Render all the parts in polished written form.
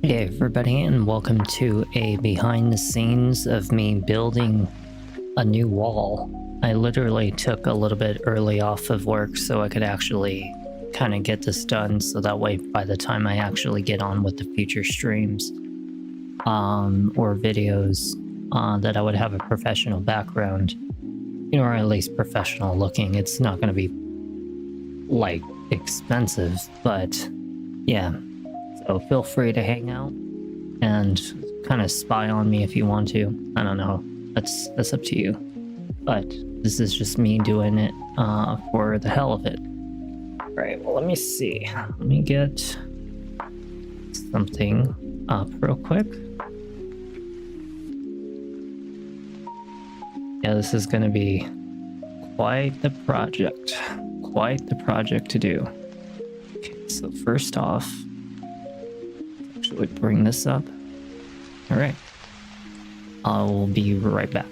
Hey everybody, and welcome to a behind the scenes of me building a new wall. I literally took a little bit early off of work so I could actually kind of get this done, so that way by the time I actually get on with the future streams or videos, that I would have a professional background, or at least professional looking. It's not going to be like expensive, but yeah. So feel free to hang out and kind of spy on me if you want to. I don't know. That's up to you. But this is just me doing it for the hell of it. All right. Well, let me see. Let me get something up real quick. Yeah, this is going to be quite the project. Quite the project to do. Okay, so first off, actually bring this up. All right. I will be right back.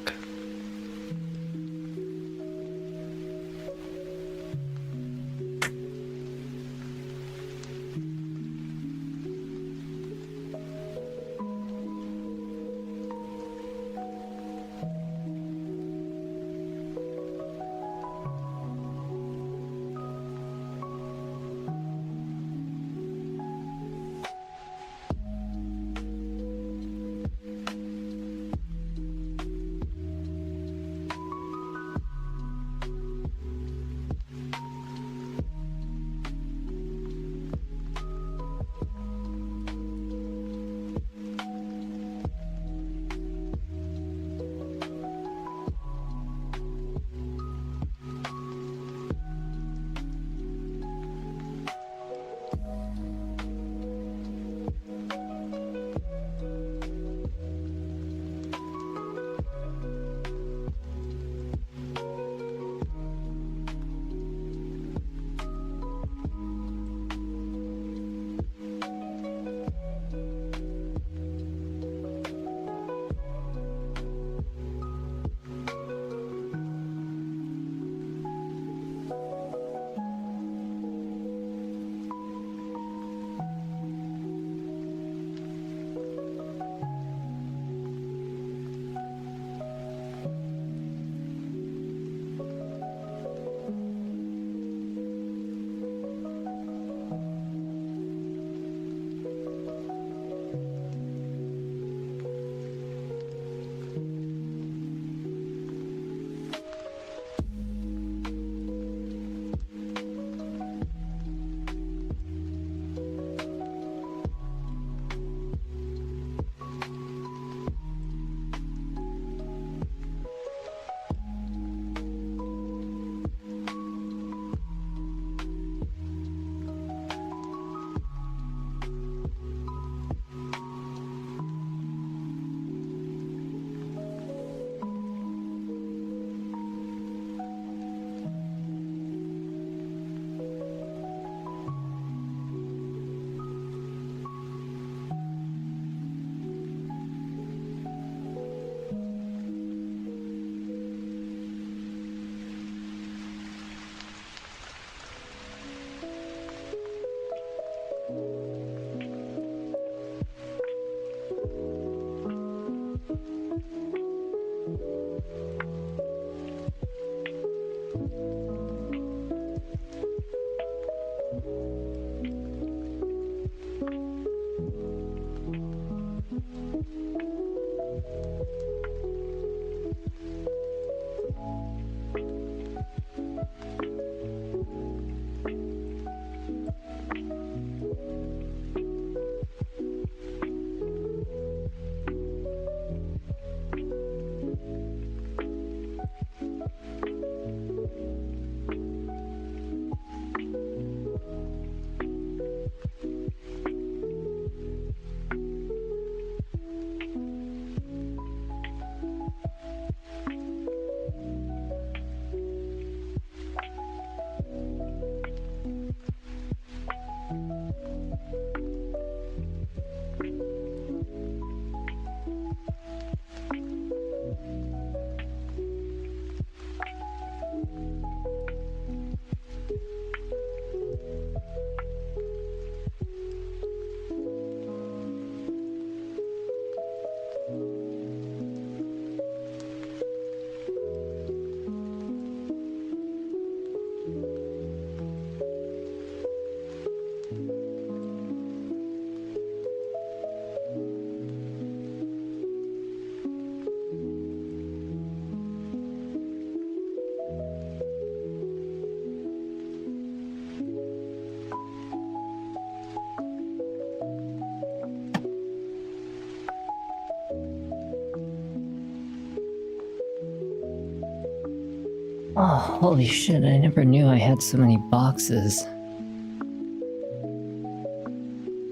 Oh, holy shit, I never knew I had so many boxes.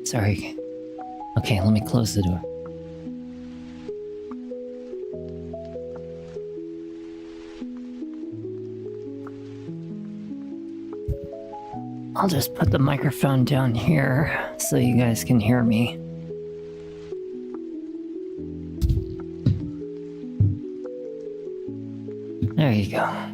Sorry. Okay, let me close the door. I'll just put the microphone down here so you guys can hear me. There you go.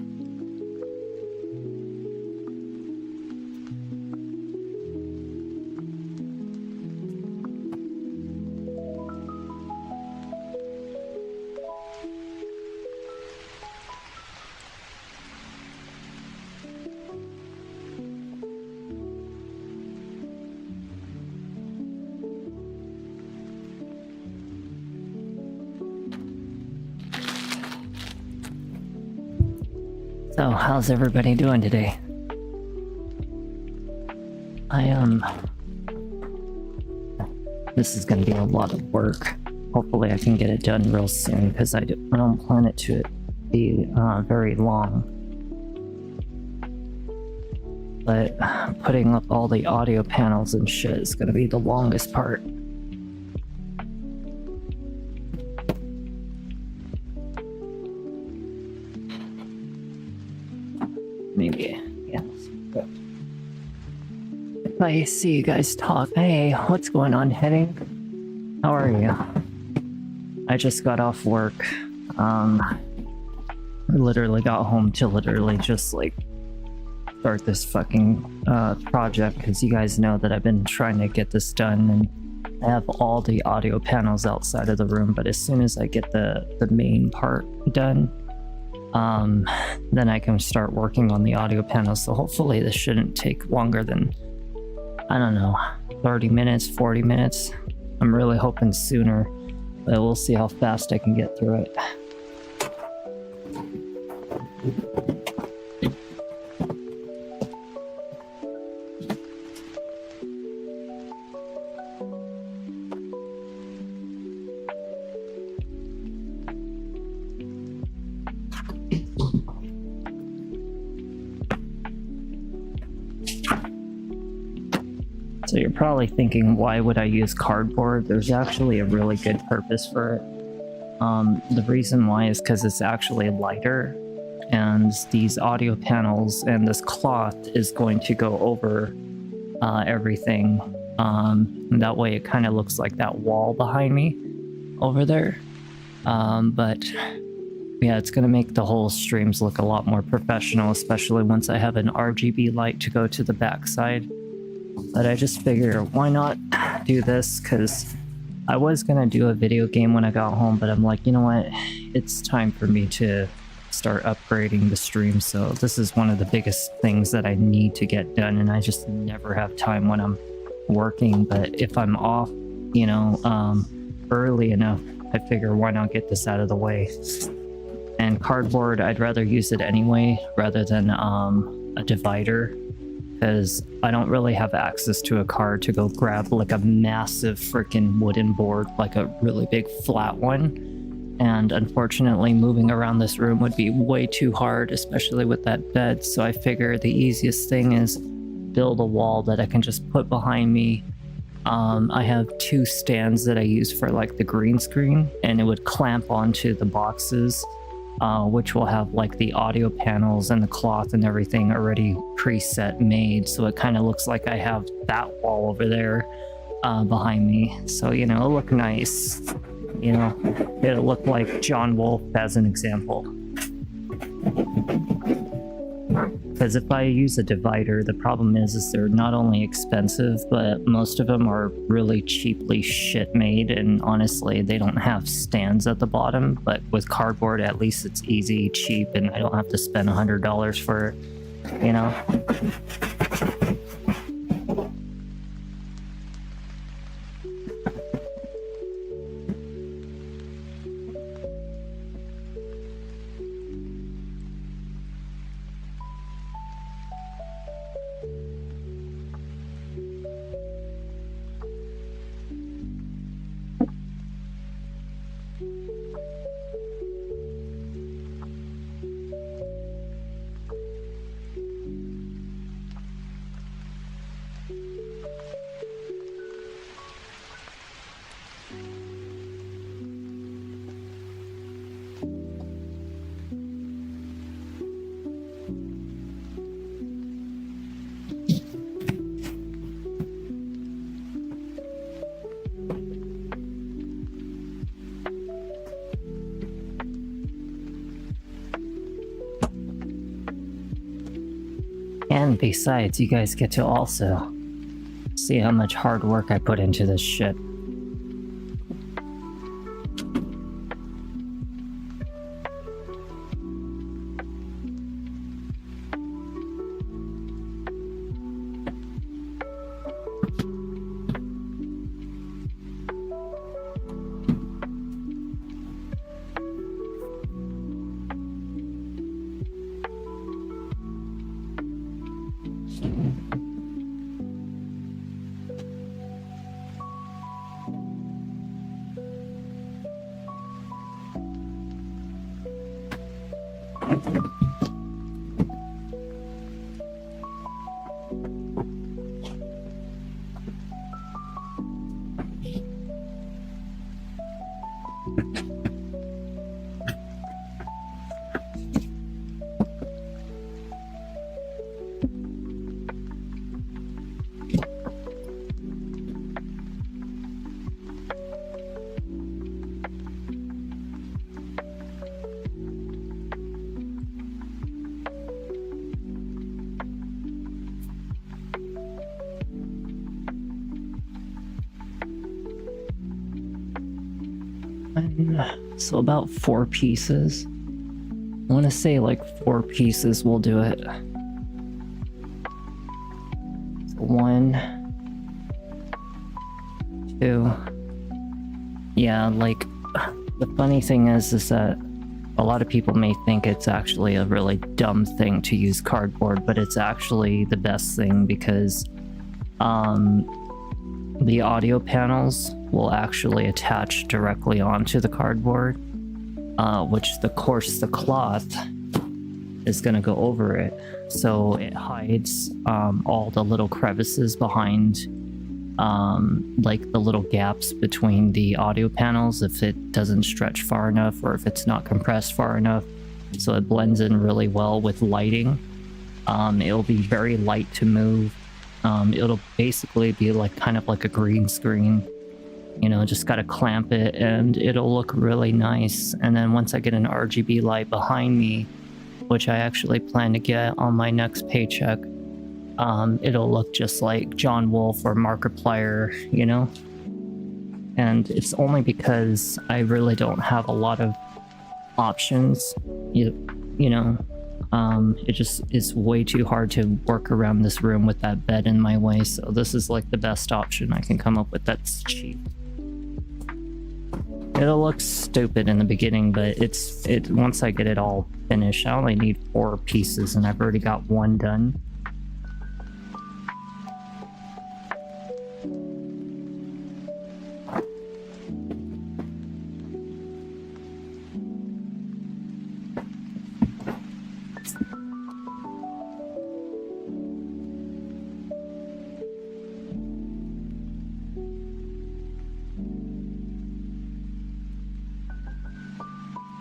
So, how's everybody doing today? This is gonna be a lot of work. Hopefully I can get it done real soon, because I don't plan it to be very long. But putting up all the audio panels and shit is gonna be the longest part. Maybe, yes. But if I see you guys talk, hey, what's going on, Heading? How are you? I just got off work. I literally got home to literally just like start this fucking project, because you guys know that I've been trying to get this done, and I have all the audio panels outside of the room, but as soon as I get the main part done, then I can start working on the audio panels. So hopefully this shouldn't take longer than, I don't know, 30 minutes, 40 minutes. I'm really hoping sooner, but we'll see how fast I can get through it. So you're probably thinking, why would I use cardboard? There's actually a really good purpose for it. The reason why is because it's actually lighter, and these audio panels and this cloth is going to go over everything. And that way it kind of looks like that wall behind me over there. But yeah, it's going to make the whole streams look a lot more professional, especially once I have an RGB light to go to the backside. But I just figure, why not do this? Because I was gonna do a video game when I got home, but I'm like, you know what? It's time for me to start upgrading the stream. So this is one of the biggest things that I need to get done, and I just never have time when I'm working. But if I'm off, you know, early enough, I figure, why not get this out of the way? And cardboard, I'd rather use it anyway rather than a divider, because I don't really have access to a car to go grab like a massive freaking wooden board, like a really big flat one. And unfortunately, moving around this room would be way too hard, especially with that bed. So I figure the easiest thing is build a wall that I can just put behind me. I have 2 stands that I use for like the green screen, and it would clamp onto the boxes, which will have like the audio panels and the cloth and everything already preset made. So it kind of looks like I have that wall over there behind me. So, you know, it'll look nice. You know, it'll look like John Wolfe as an example. Because if I use a divider, the problem is they're not only expensive, but most of them are really cheaply shit made, and honestly, they don't have stands at the bottom. But with cardboard, at least it's easy, cheap, and I don't have to spend $100 for it, you know? And besides, you guys get to also see how much hard work I put into this shit. So about 4 pieces. I want to say like 4 pieces will do it. So 1, 2. Yeah, like the funny thing is that a lot of people may think it's actually a really dumb thing to use cardboard, but it's actually the best thing because the audio panels will actually attach directly onto the cardboard, which the cloth is going to go over it, so it hides all the little crevices behind like the little gaps between the audio panels if it doesn't stretch far enough or if it's not compressed far enough, so it blends in really well with lighting. It'll be very light to move. It'll basically be like kind of like a green screen, you know, just gotta clamp it and it'll look really nice. And then once I get an RGB light behind me, which I actually plan to get on my next paycheck, it'll look just like John Wolf or Markiplier, you know? And it's only because I really don't have a lot of options, you know? It just is way too hard to work around this room with that bed in my way, so this is like the best option I can come up with that's cheap. It'll look stupid in the beginning, but once I get it all finished, I only need 4 pieces and I've already got 1 done.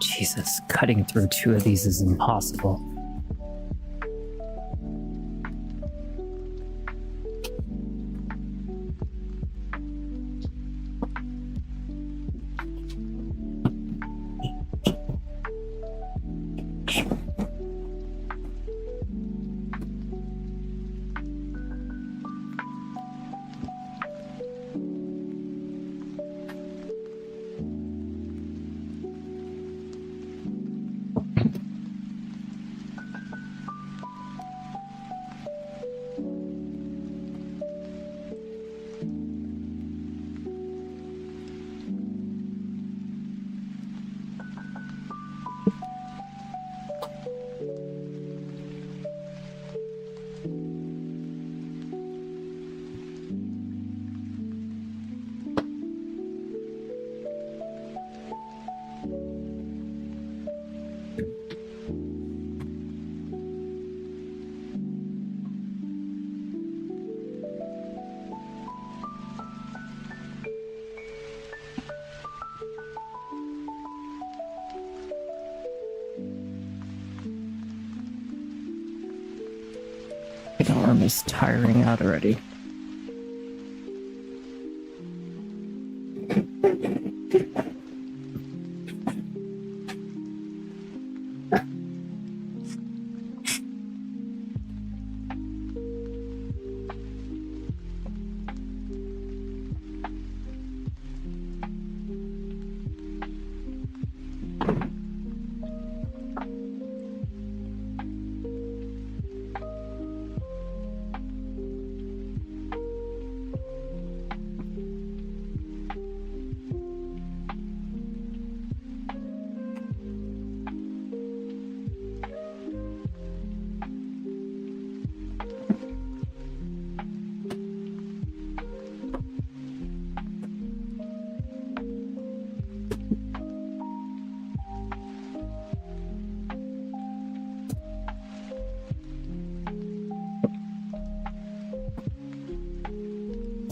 Jesus, cutting through 2 of these is impossible. My arm is tiring out already.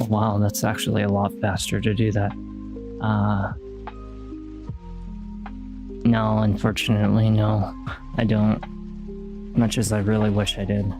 Wow, that's actually a lot faster to do that. No, unfortunately, no. I don't. Much as I really wish I did.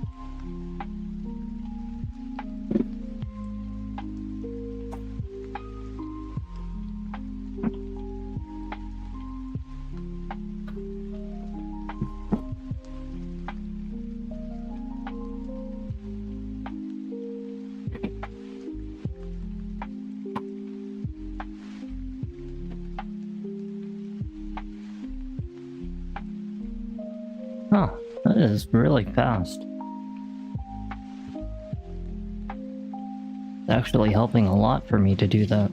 Oh, that is really fast. It's actually helping a lot for me to do that.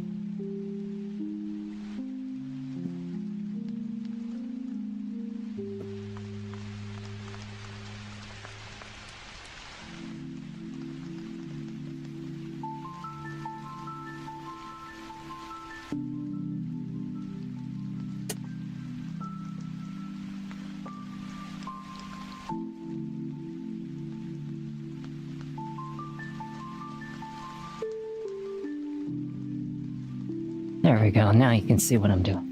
There we go, now you can see what I'm doing.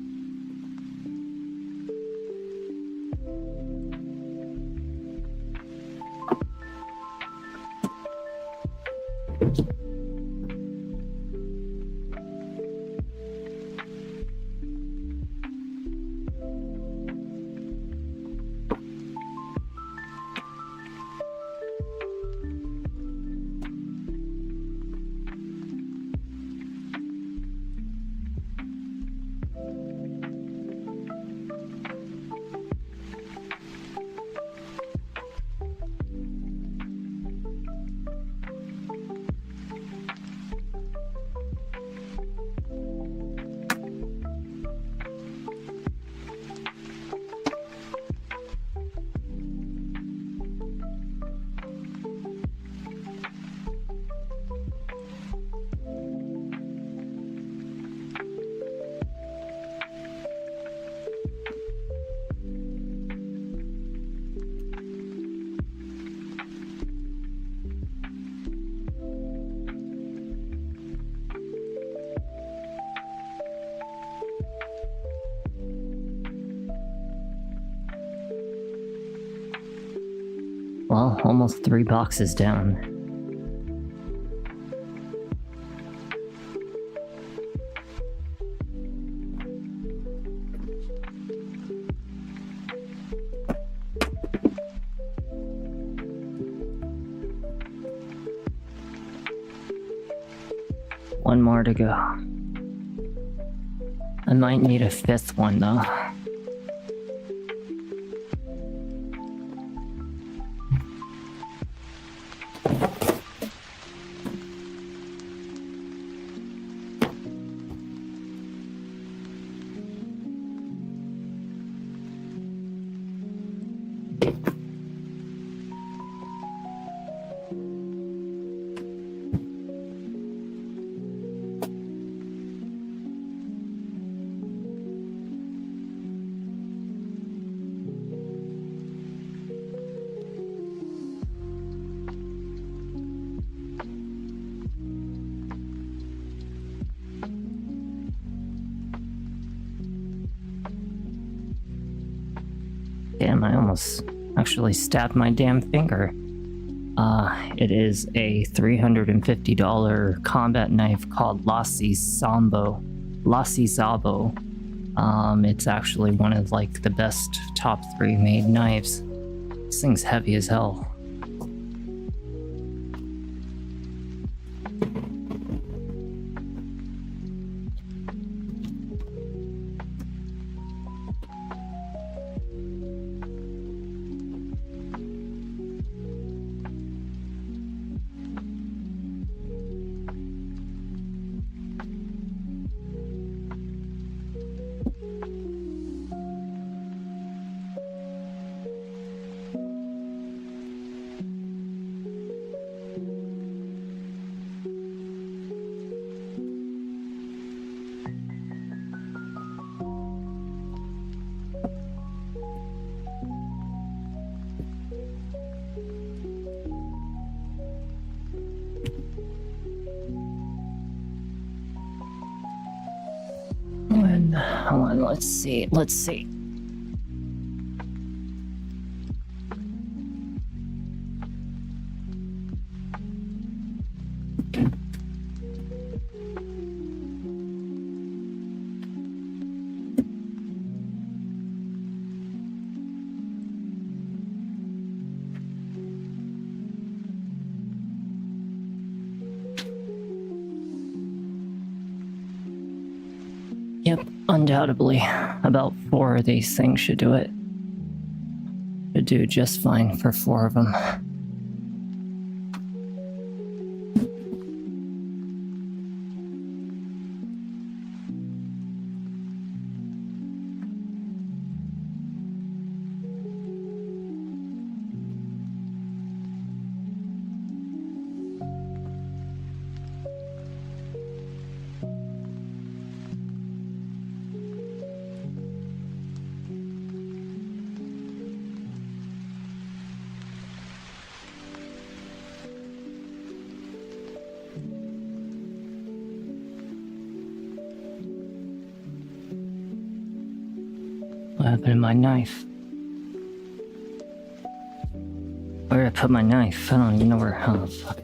Well, almost 3 boxes down. One more to go. I might need a 5th one though. Damn, I almost actually stabbed my damn finger. It is a $350 combat knife called Lassi Zabo. It's actually one of like the best top 3 made knives. This thing's heavy as hell. Come on, let's see. Let's see. Yep, undoubtedly. About 4 of these things should do it. Should do just fine for 4 of them. What happened to my knife? Where did I put my knife? I don't even know where. Oh, fuck.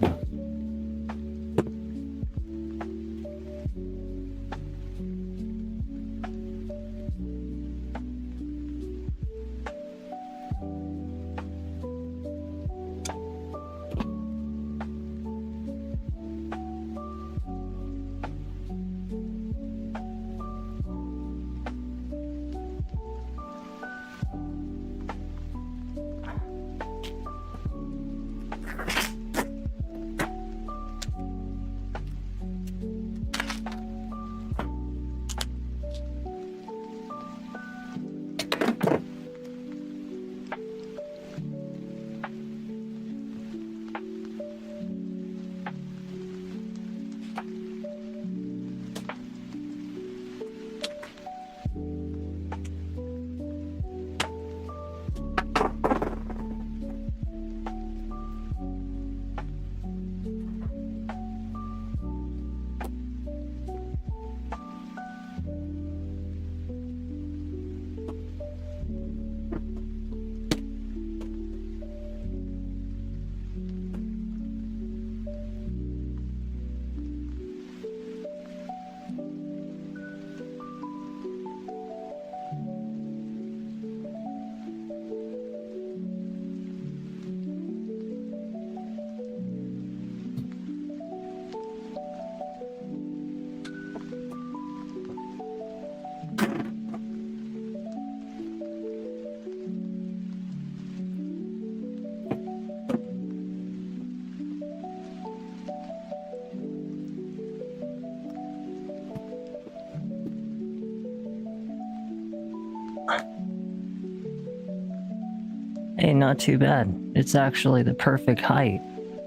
Hey, not too bad. It's actually the perfect height.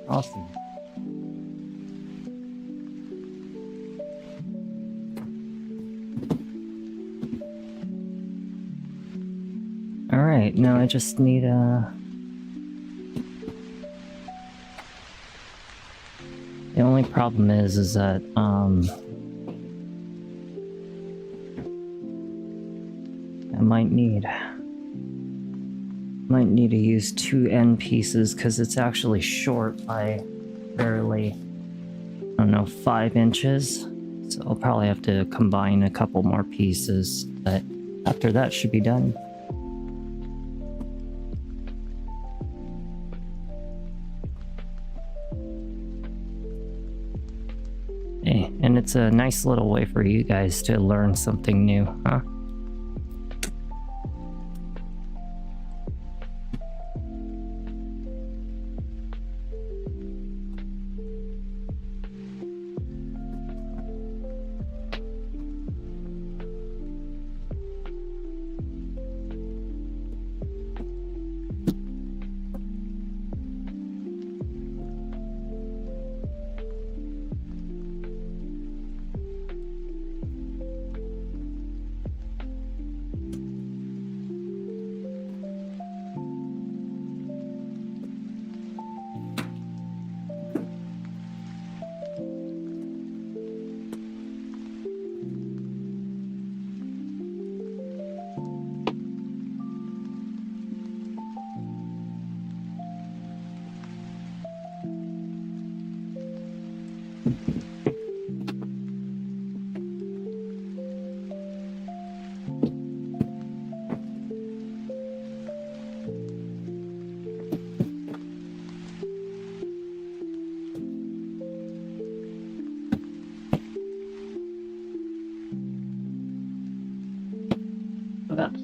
Awesome. Alright, now I just need The only problem is that, I might need to use 2 end pieces because it's actually short by barely, I don't know, 5 inches. So I'll probably have to combine a couple more pieces, but after that should be done. Hey, and it's a nice little way for you guys to learn something new, huh?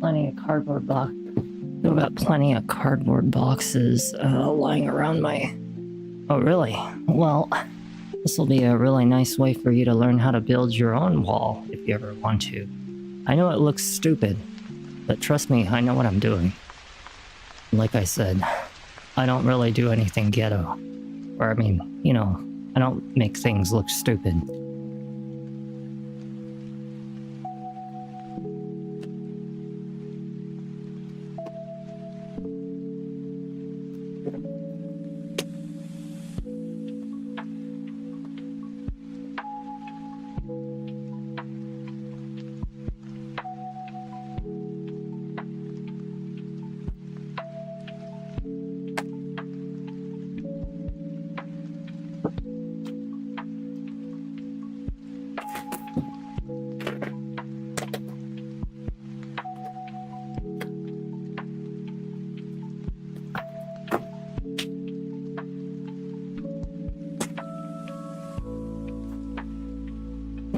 plenty of cardboard box. I've got plenty of cardboard boxes lying around my. Oh, really? Well, this will be a really nice way for you to learn how to build your own wall if you ever want to. I know it looks stupid, but trust me, I know what I'm doing. Like I said, I don't really do anything ghetto. Or, I mean, you know, I don't make things look stupid.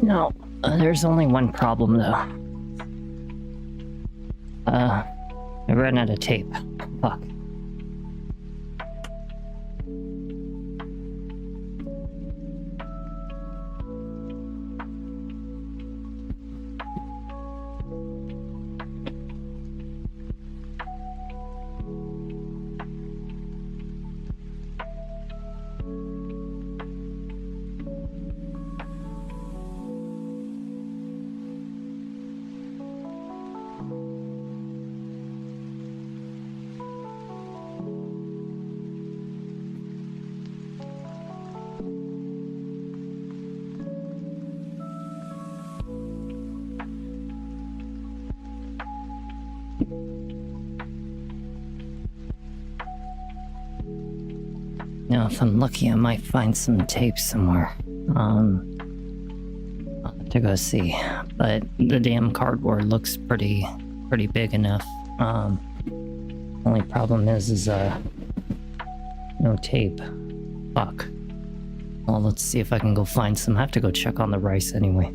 No, there's only one problem though. I ran out of tape. Fuck. Now, if I'm lucky, I might find some tape somewhere. I'll have to go see. But the damn cardboard looks pretty big enough. Only problem is no tape. Fuck. Well, let's see if I can go find some. I have to go check on the rice anyway.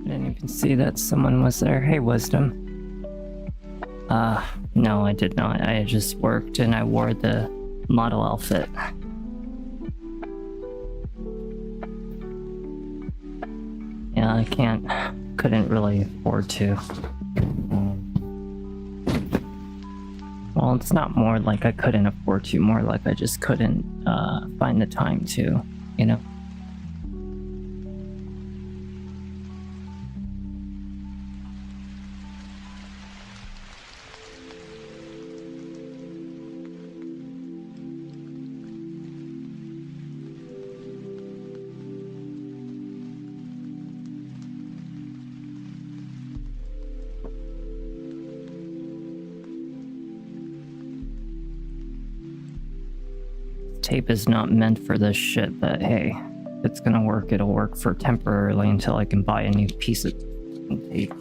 I didn't even see that someone was there. Hey, Wisdom. No, I did not. I just worked and I wore the model outfit. Yeah, couldn't really afford to. Well, it's not more like I couldn't afford to, more like I just couldn't find the time to, you know? Tape is not meant for this shit, but hey, if it's gonna work, it'll work for temporarily until I can buy a new piece of tape.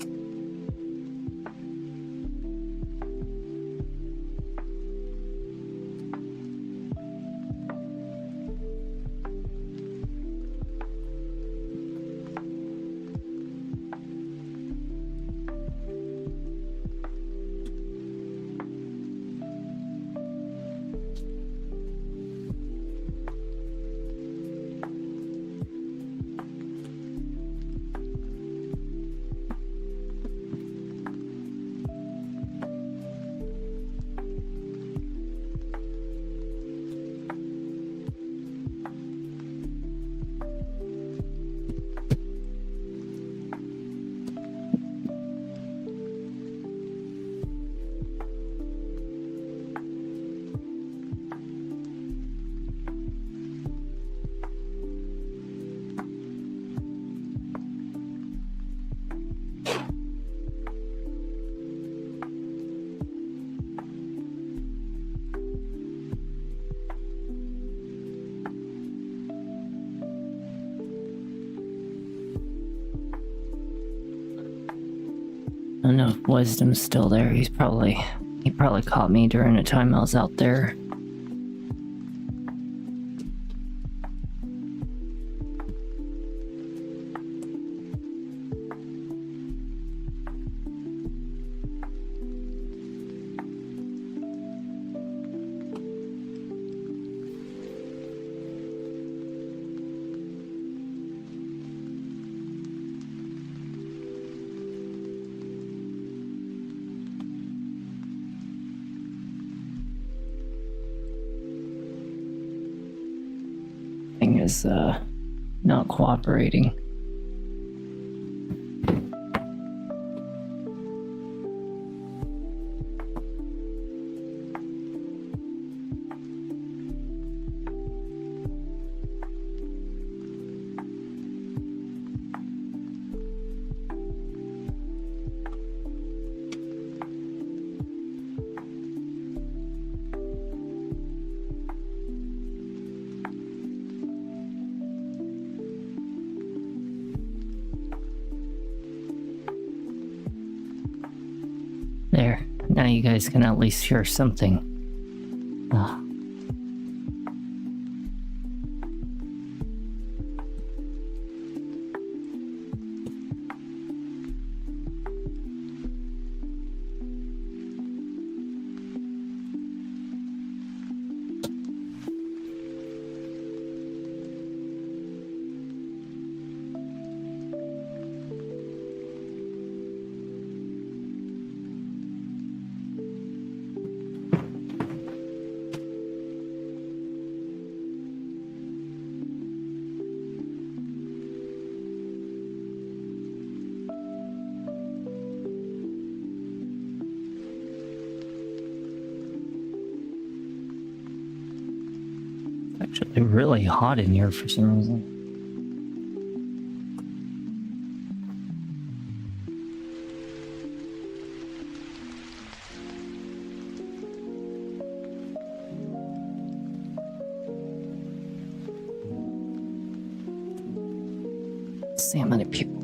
I don't know if Wisdom's still there. He probably caught me during the time I was out there. Is not cooperating. There, now you guys can at least hear something. Ugh. Actually really hot in here for some reason. Let's see how many people.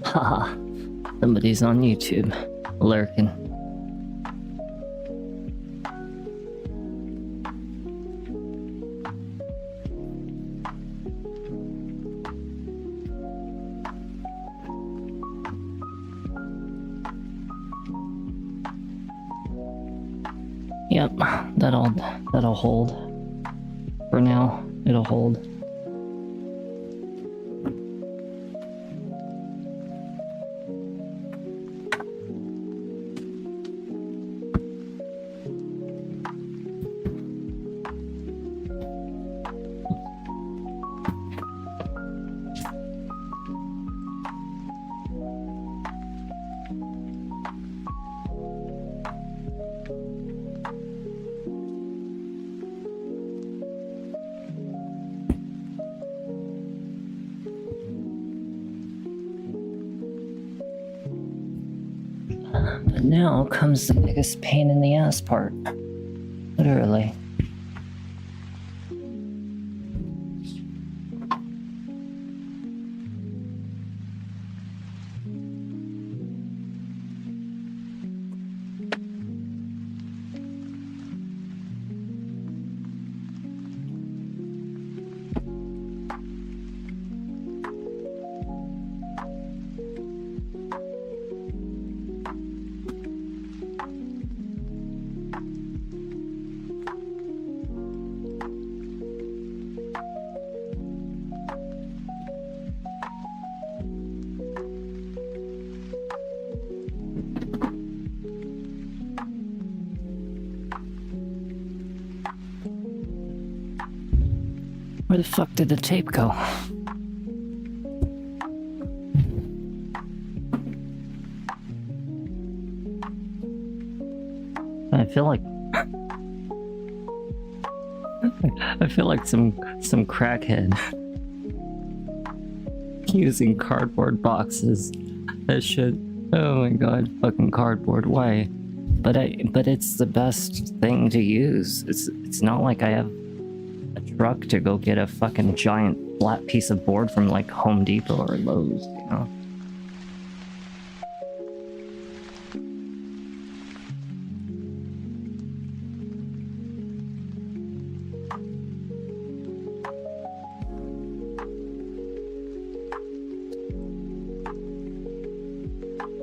Haha, Somebody's on YouTube lurking. Yep, that'll hold. For now, it'll hold. But now comes the biggest pain in the ass part. Literally. Where the fuck did the tape go? I feel like some crackhead using cardboard boxes. That shit. Oh my god, fucking cardboard. Why? But it's the best thing to use. It's not like I have a truck to go get a fucking giant flat piece of board from like Home Depot or Lowe's, you know?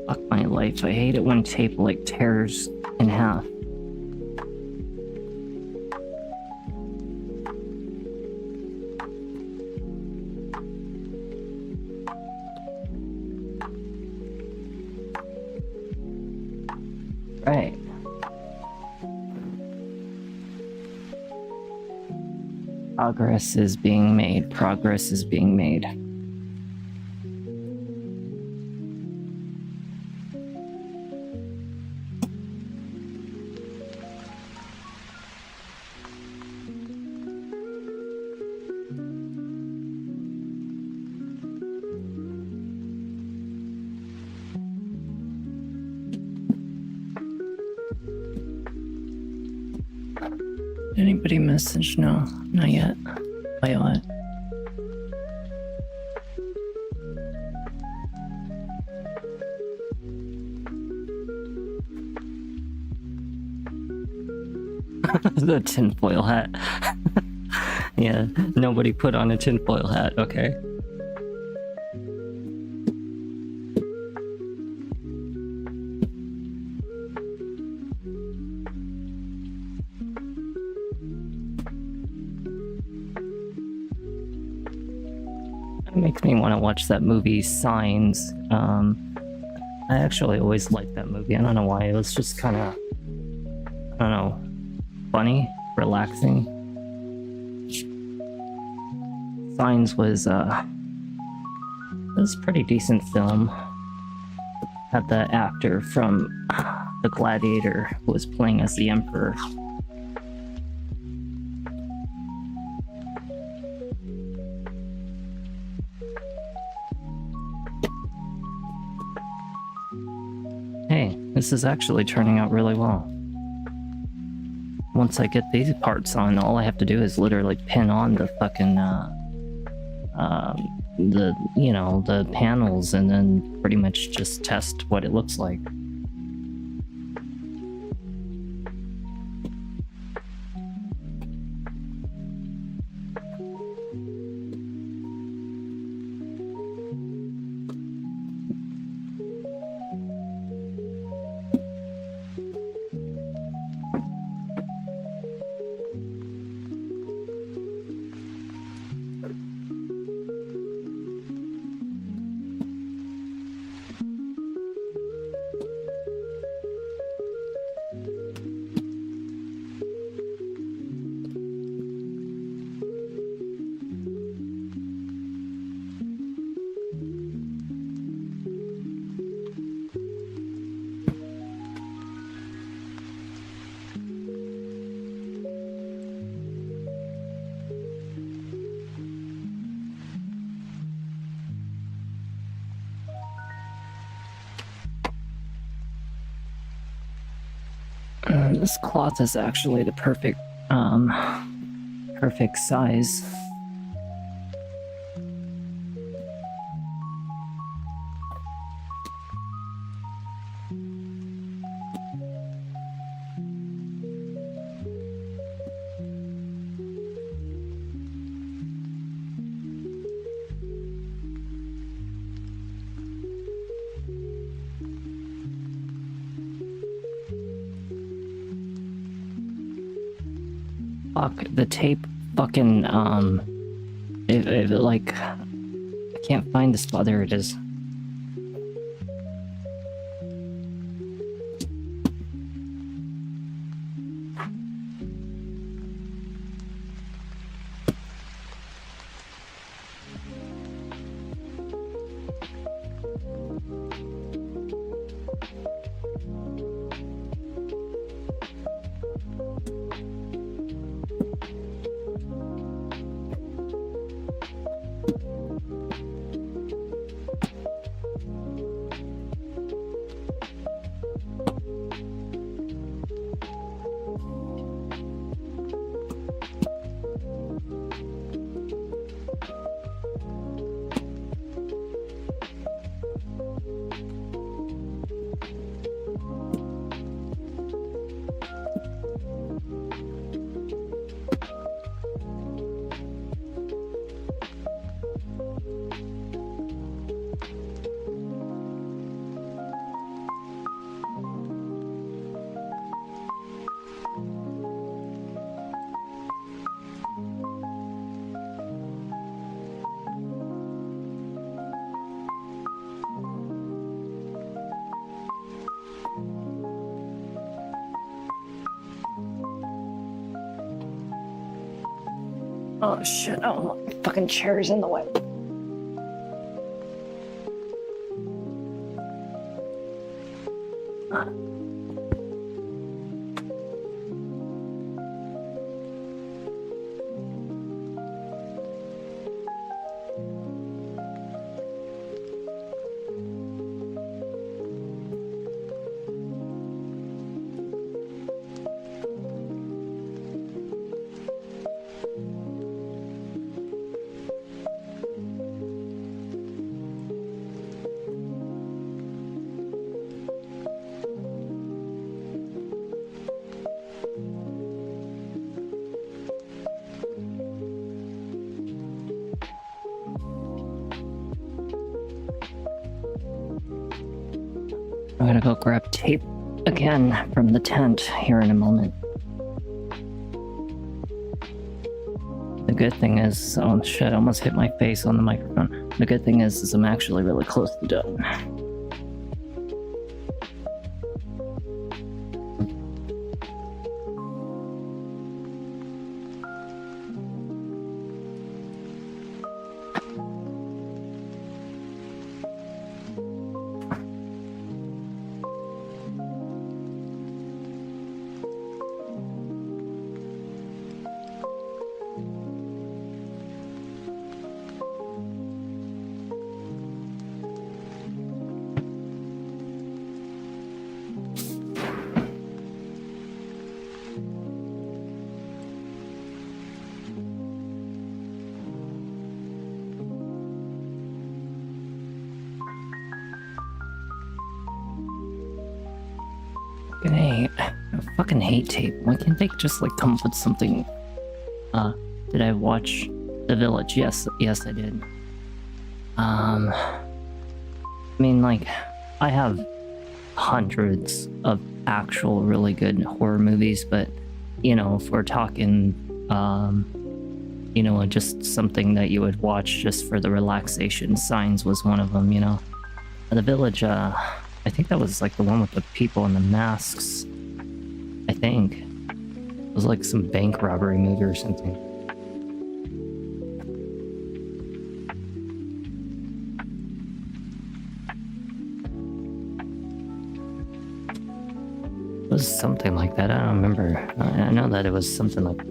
Fuck my life. I hate it when tape like tears in half. Right. Progress is being made. Progress is being made. Anybody message? No, not yet. Wait, what? The tinfoil hat. Yeah, nobody put on a tinfoil hat, okay. Makes me want to watch that movie Signs. I actually always liked that movie. I don't know why. It was just kind of, I don't know, funny, relaxing. Signs was it was a pretty decent film. Had the actor from The Gladiator who was playing as the Emperor. Hey, this is actually turning out really well. Once I get these parts on, all I have to do is literally pin on the fucking the panels and then pretty much just test what it looks like. This cloth is actually the perfect size. Fuck, the tape fucking, like, I can't find the spot. There it is. Oh shit, oh my fucking chair's in the way. I'm gonna go grab tape again from the tent here in a moment. The good thing is, oh shit, I almost hit my face on the microphone. The good thing is I'm actually really close to done. Fucking hate. I fucking hate tape. Why can't they just like come up with something? Did I watch The Village? Yes, I did. I mean, like, I have hundreds of actual really good horror movies, but you know, if we're talking, you know, just something that you would watch just for the relaxation, Signs was one of them. You know, The Village. I think that was like the one with the people in the masks. I think it was like some bank robbery movie or something. It was something like that. I don't remember. I know that it was something like.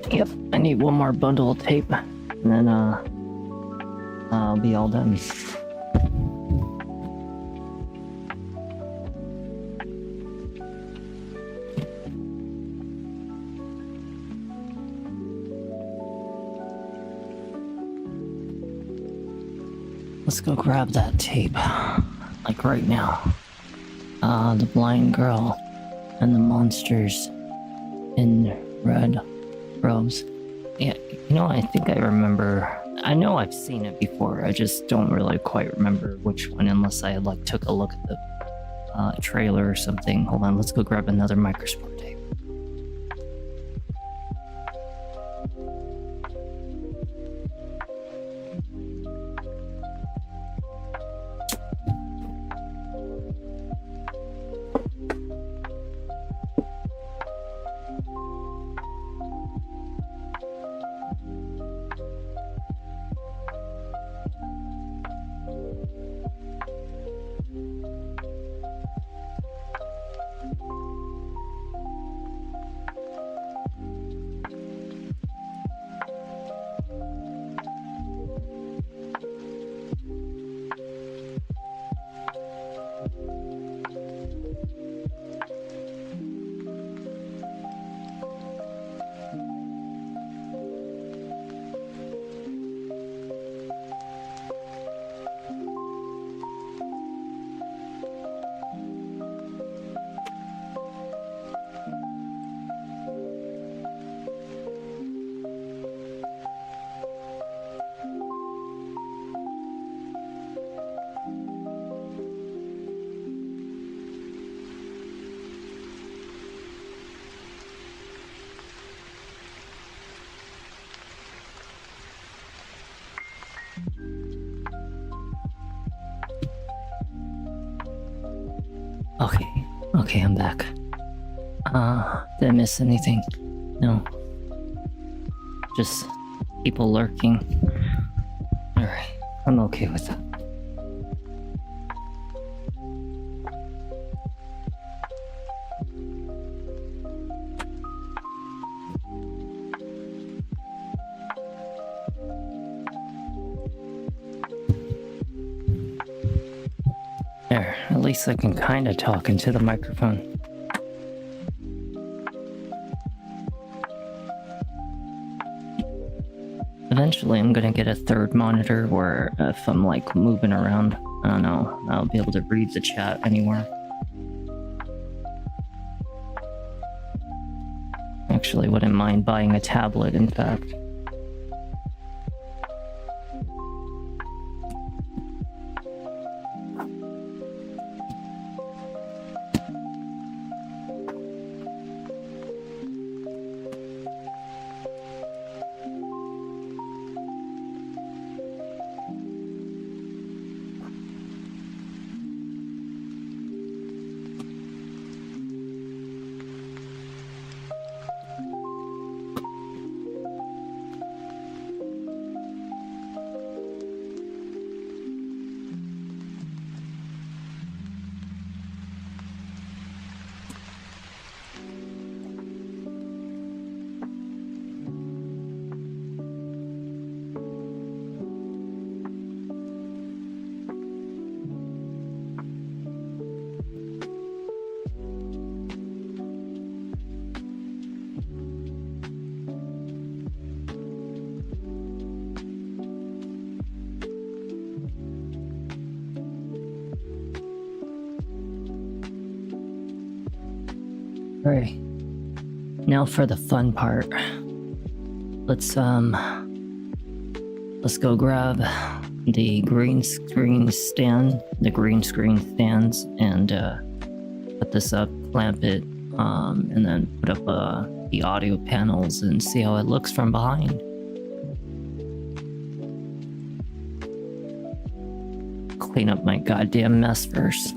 Yep, I need one more bundle of tape, and then I'll be all done. Let's go grab that tape, like right now. The blind girl and the monsters in red robes. Yeah, you know, I think I remember. I know I've seen it before. I just don't really quite remember which one, unless I like took a look at the trailer or something. Hold on, let's go grab another Microsport tape. Okay, I'm back. Did I miss anything? No. Just people lurking. Alright, I'm okay with that. There, at least I can kind of talk into the microphone. Eventually I'm gonna get a third monitor where if I'm like moving around, I don't know, I'll be able to read the chat anywhere. mind buying a tablet, in fact. Alright. Now for the fun part. Let's go grab the green screen stands, and put this up, clamp it, and then put up the audio panels and see how it looks from behind. Clean up my goddamn mess first.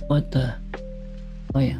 What the? Oh yeah.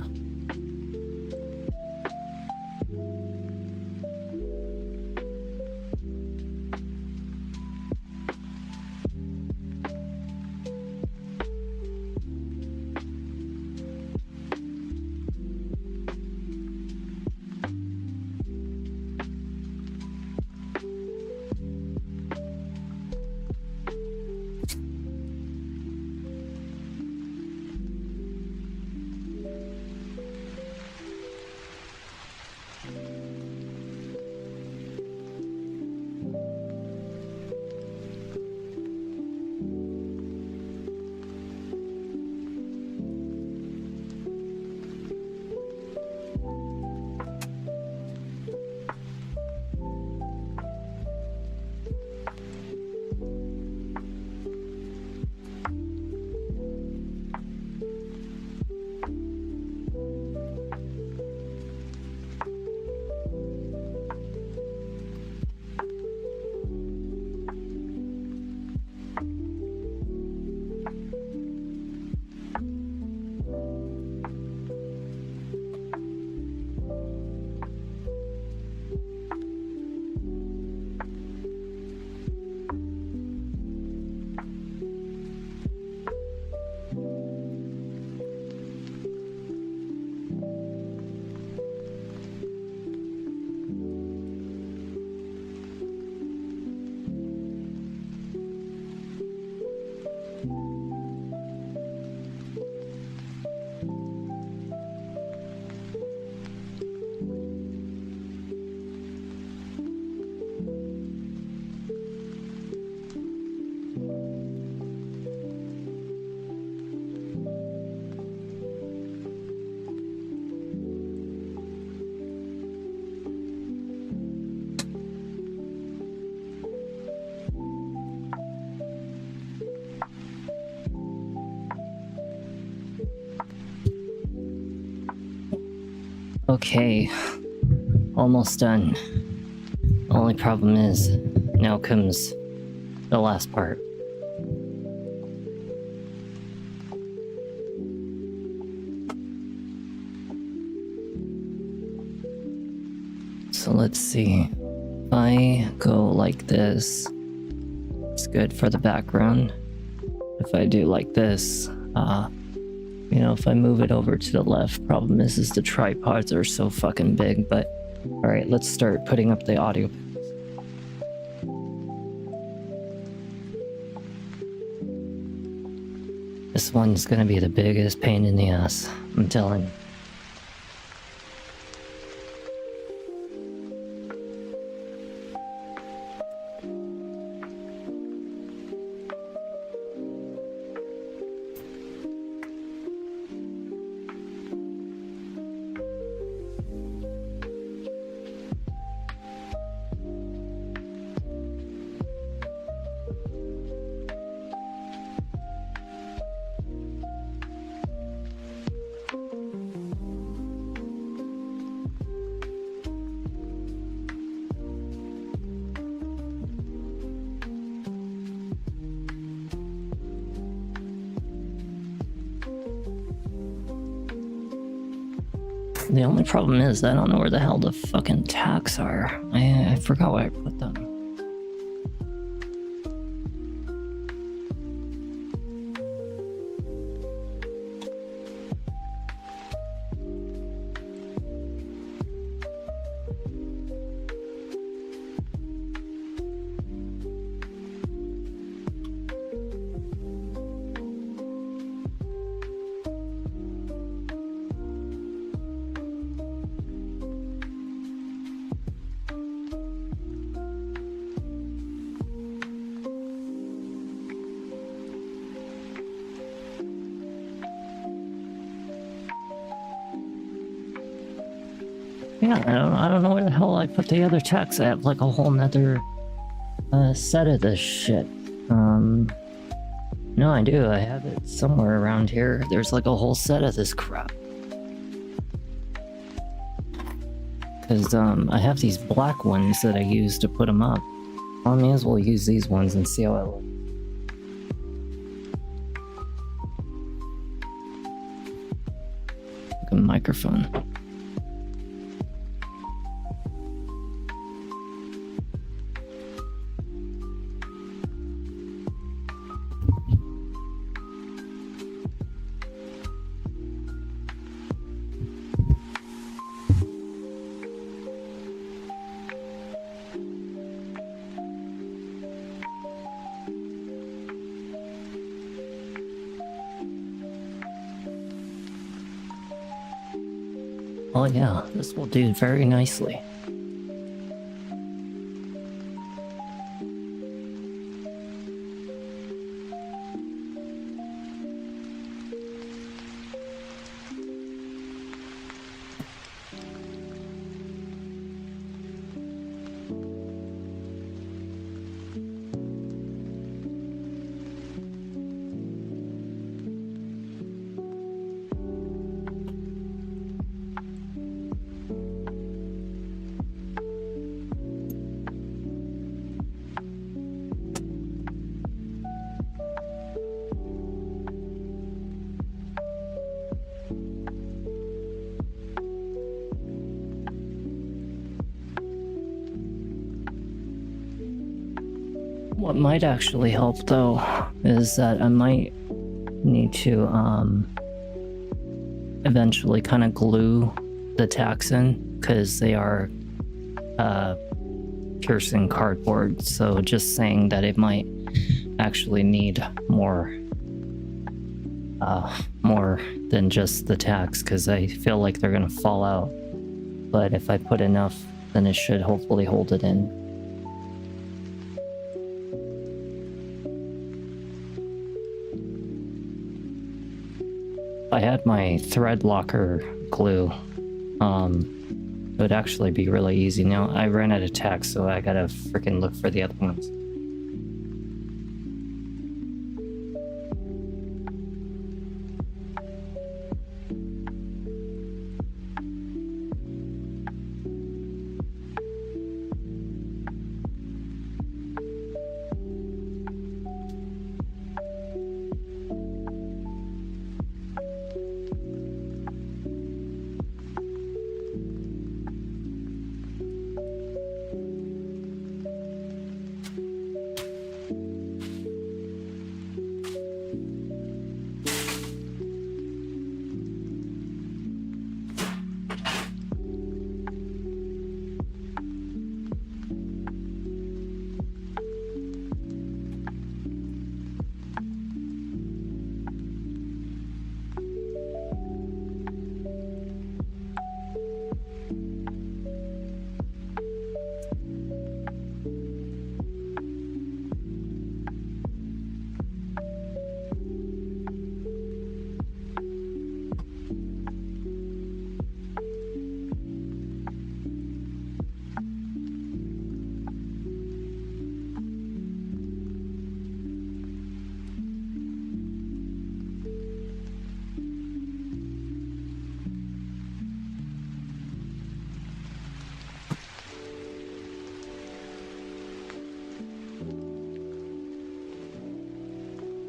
Okay, almost done. Only problem is, now comes the last part. So let's see. If I go like this, it's good for the background. If I do like this, if I move it over to the left, problem is the tripods are so fucking big, but alright, let's start putting up the audio. This one's gonna be the biggest pain in the ass, I'm telling you. The only problem is I don't know where the hell the fucking tacks are. I forgot where I put them. Yeah, I don't know where the hell I put the other tacks. I have like a whole nother set of this shit. No, I do. I have it somewhere around here. There's like a whole set of this crap. Because I have these black ones that I use to put them up. I may as well use these ones and see how it looks. Like a microphone. Oh yeah, this will do very nicely. What might actually help though is that I might need to eventually kind of glue the tacks in because they are piercing cardboard, so just saying that it might actually need more than just the tacks because I feel like they're gonna fall out, but if I put enough then it should hopefully hold it in. I had my thread locker glue. It would actually be really easy. Now I ran out of tacks, so I gotta freaking look for the other ones.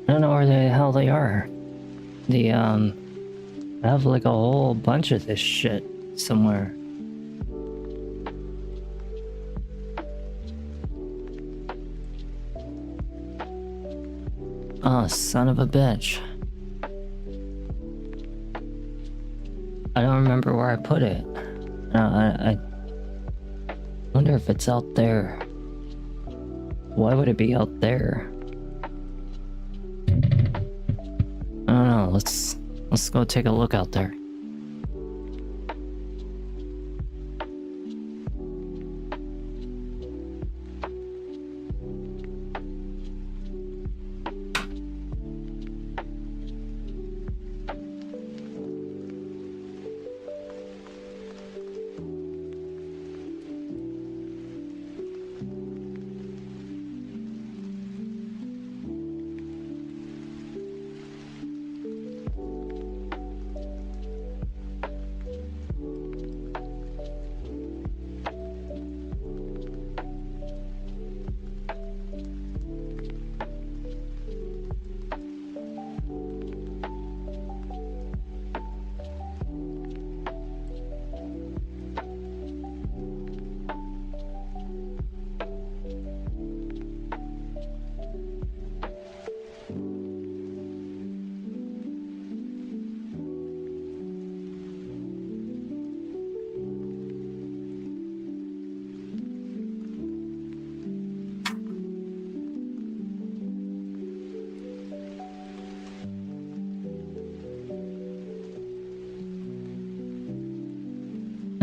I don't know where the hell they are. I have like a whole bunch of this shit somewhere. Oh, son of a bitch. I don't remember where I put it. I wonder if it's out there. Why would it be out there? I don't know. Let's go take a look out there.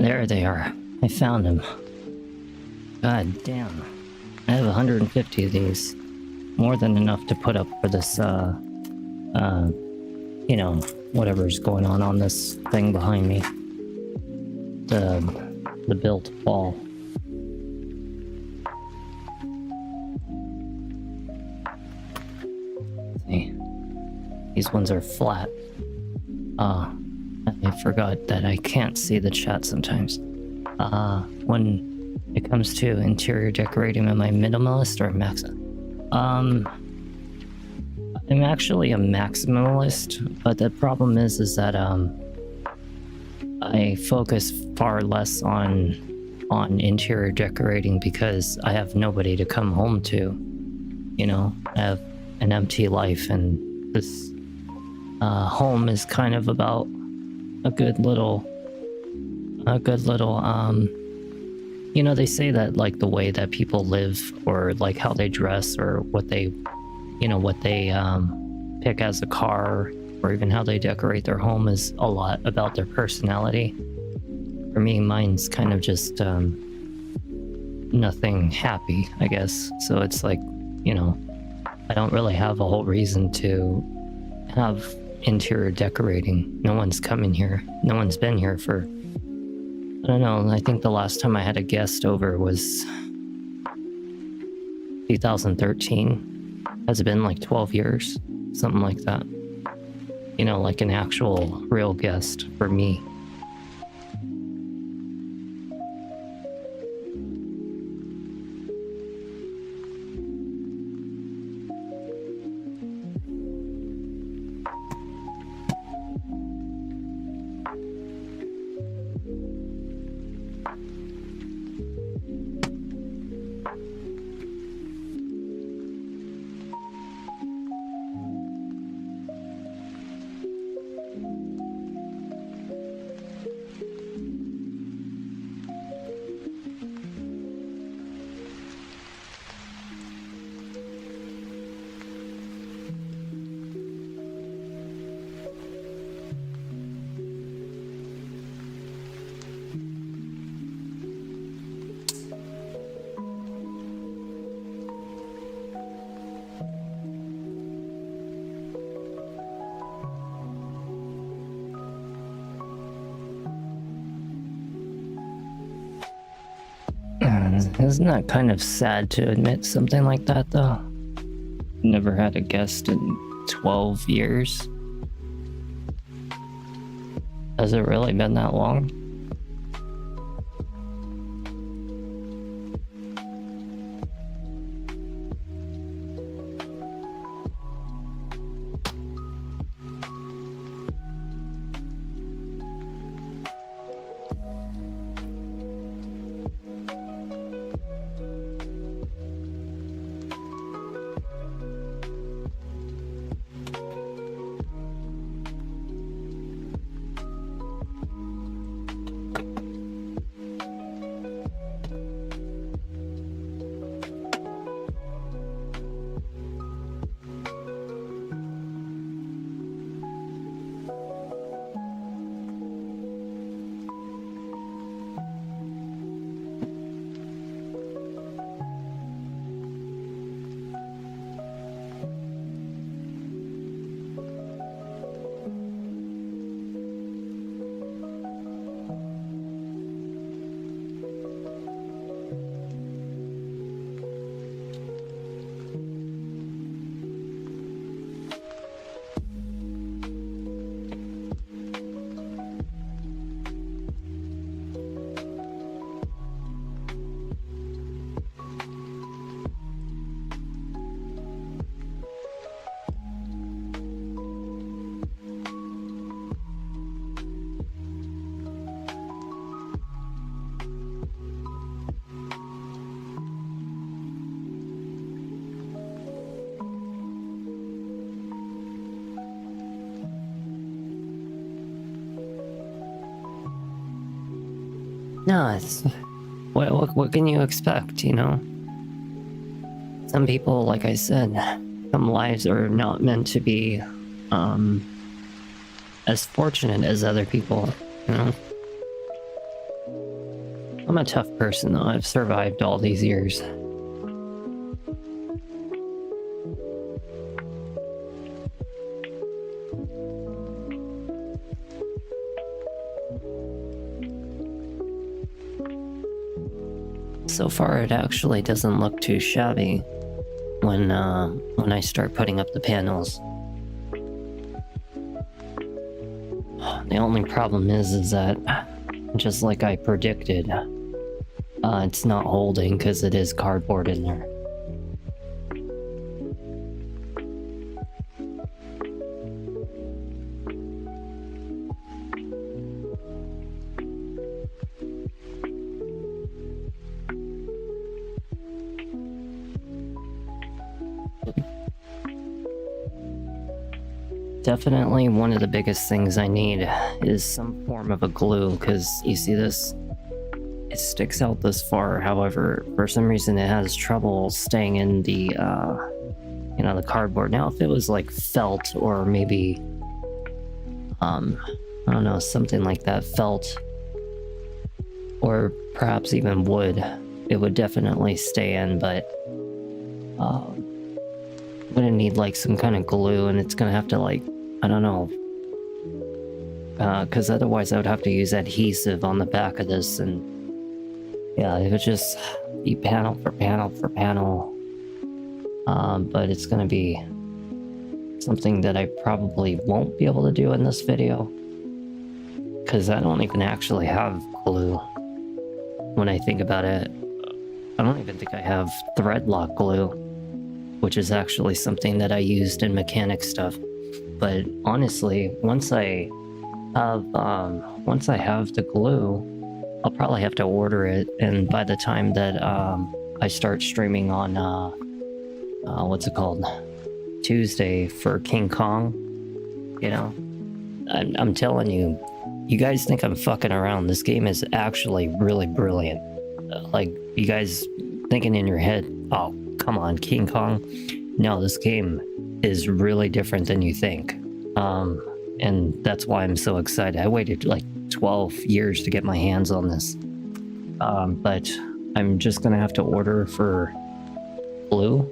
There they are. I found them. God damn. I have 150 of these. More than enough to put up for this, you know, whatever's going on this thing behind me. The built wall. See, these ones are flat. I forgot that I can't see the chat sometimes. When it comes to interior decorating, am I minimalist or max? I'm actually a maximalist, but the problem is that I focus far less on interior decorating because I have nobody to come home to. You know, I have an empty life, and this home is kind of about a good little you know, they say that like the way that people live or like how they dress or what they pick as a car or even how they decorate their home is a lot about their personality. For me, mine's kind of just nothing happy, I guess. So it's like, you know, I don't really have a whole reason to have interior decorating. No one's coming here. No one's been here for, I don't know, I think the last time I had a guest over was 2013. Has it been like 12 years? Something like that. You know, like an actual real guest for me. Isn't that kind of sad to admit something like that, though? Never had a guest in 12 years. Has it really been that long? No, it's what can you expect, you know? Some people, like I said, some lives are not meant to be as fortunate as other people, you know? I'm a tough person though. I've survived all these years. So far, it actually doesn't look too shabby when I start putting up the panels. The only problem is that, just like I predicted, it's not holding because it is cardboard in there. Definitely one of the biggest things I need is some form of a glue, because you see this? It sticks out this far, however, for some reason it has trouble staying in the, the cardboard. Now, if it was like felt or maybe, I don't know, something like that, felt, or perhaps even wood, it would definitely stay in, but, I'm gonna need like some kind of glue, and it's gonna have to like, I don't know, because otherwise I would have to use adhesive on the back of this, and yeah, it would just be panel for panel for panel, but it's gonna be something that I probably won't be able to do in this video, because I don't even actually have glue. When I think about it, I don't even think I have thread lock glue, which is actually something that I used in mechanic stuff. But honestly, once I have the glue, I'll probably have to order it. And by the time that I start streaming on what's it called, Tuesday for King Kong, you know, I'm telling you, you guys think I'm fucking around. This game is actually really brilliant. Like, you guys thinking in your head, oh, come on, King Kong. No, this game is really different than you think. And that's why I'm so excited. I waited like 12 years to get my hands on this. But I'm just gonna have to order for glue.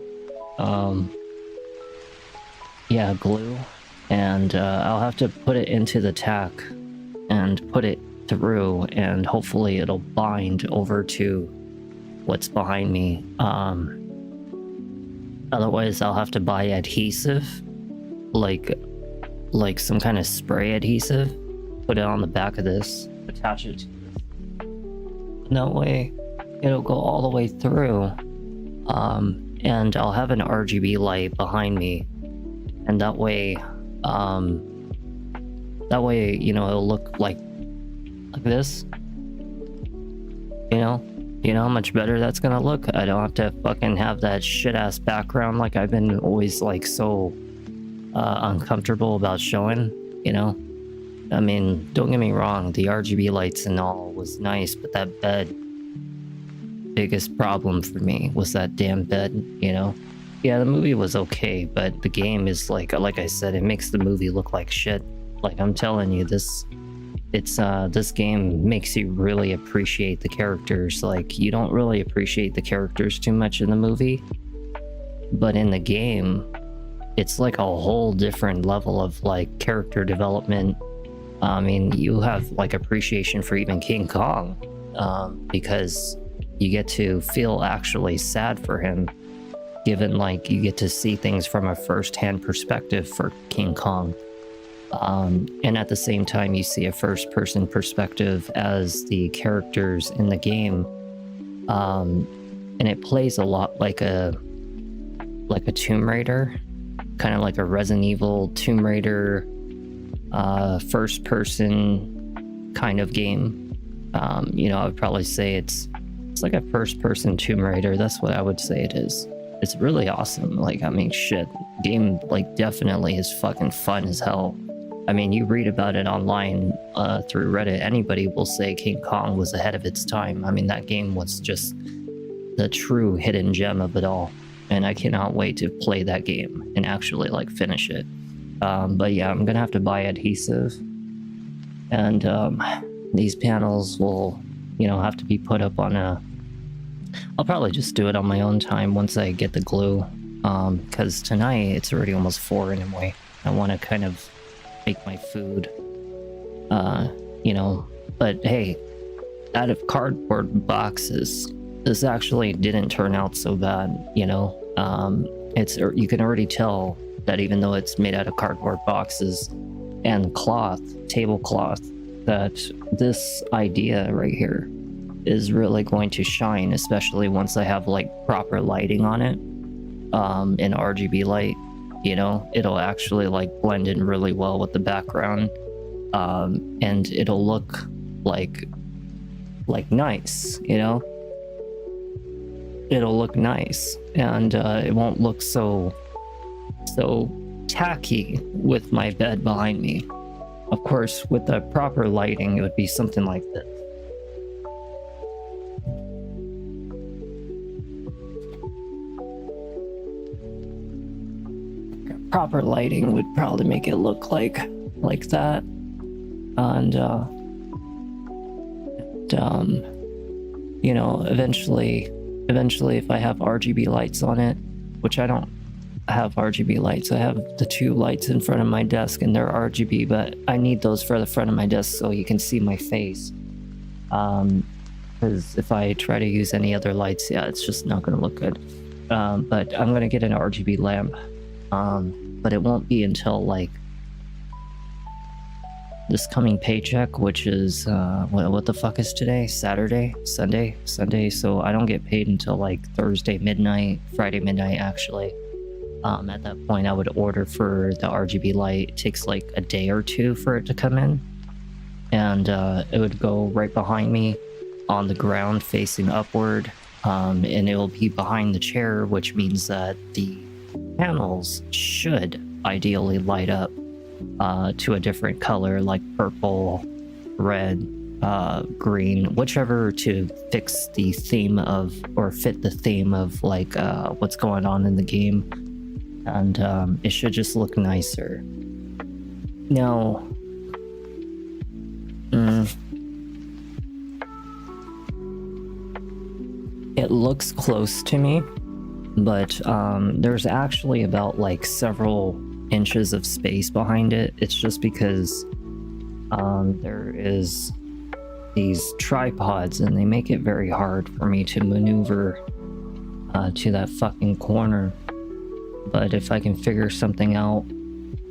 Yeah, glue. And I'll have to put it into the tack and put it through, and hopefully it'll bind over to what's behind me. Otherwise I'll have to buy adhesive, like some kind of spray adhesive, put it on the back of this, attach it to this. And that way it'll go all the way through. And I'll have an RGB light behind me, and that way, you know, it'll look like this. You know how much better that's gonna look. I don't have to fucking have that shit ass background like I've been always like so uncomfortable about showing, you know. I mean, don't get me wrong, the RGB lights and all was nice, but that bed, biggest problem for me was that damn bed, you know. Yeah, the movie was okay, but the game is like I said, it makes the movie look like shit. Like, I'm telling you, this game makes you really appreciate the characters. Like, you don't really appreciate the characters too much in the movie, but in the game, it's like a whole different level of like character development. I mean, you have like appreciation for even King Kong, because you get to feel actually sad for him, given like you get to see things from a first-hand perspective for King Kong. And at the same time, you see a first-person perspective as the characters in the game, and it plays a lot like a Tomb Raider, kind of like a Resident Evil Tomb Raider, first-person kind of game. You know, I would probably say it's like a first-person Tomb Raider. That's what I would say it is. It's really awesome. Like, I mean, shit, game like definitely is fucking fun as hell. I mean, you read about it online through Reddit. Anybody will say King Kong was ahead of its time. I mean, that game was just the true hidden gem of it all. And I cannot wait to play that game and actually like finish it. But yeah, I'm gonna have to buy adhesive. And these panels will, you know, have to be put up on a... I'll probably just do it on my own time once I get the glue. Because tonight it's already almost 4 anyway. I want to kind of make my food, you know. But hey, out of cardboard boxes, this actually didn't turn out so bad, you know. You can already tell that even though it's made out of cardboard boxes and cloth, tablecloth, that this idea right here is really going to shine, especially once I have like proper lighting on it, an RGB light. You know, it'll actually like blend in really well with the background, and it'll look like nice, you know. It'll look nice, and it won't look so tacky with my bed behind me. Of course, with the proper lighting, it would be something like this. Proper lighting would probably make it look like that. And you know, eventually if I have RGB lights on it, which I don't have RGB lights. I have the 2 lights in front of my desk and they're RGB, but I need those for the front of my desk so you can see my face. Because if I try to use any other lights, yeah, it's just not going to look good. But I'm going to get an RGB lamp. But it won't be until like this coming paycheck, which is what the fuck is today? Sunday. So I don't get paid until like Thursday midnight, Friday midnight actually. At that point I would order for the RGB light. It takes like a day or 2 for it to come in, and it would go right behind me on the ground facing upward, and it will be behind the chair, which means that the panels should ideally light up to a different color, like purple, red, green, whichever, to fix the theme of, or fit the theme of like what's going on in the game. And it should just look nicer. Now, it looks close to me, but there's actually about like several inches of space behind it. It's just because there is these tripods, and they make it very hard for me to maneuver to that fucking corner. But if I can figure something out,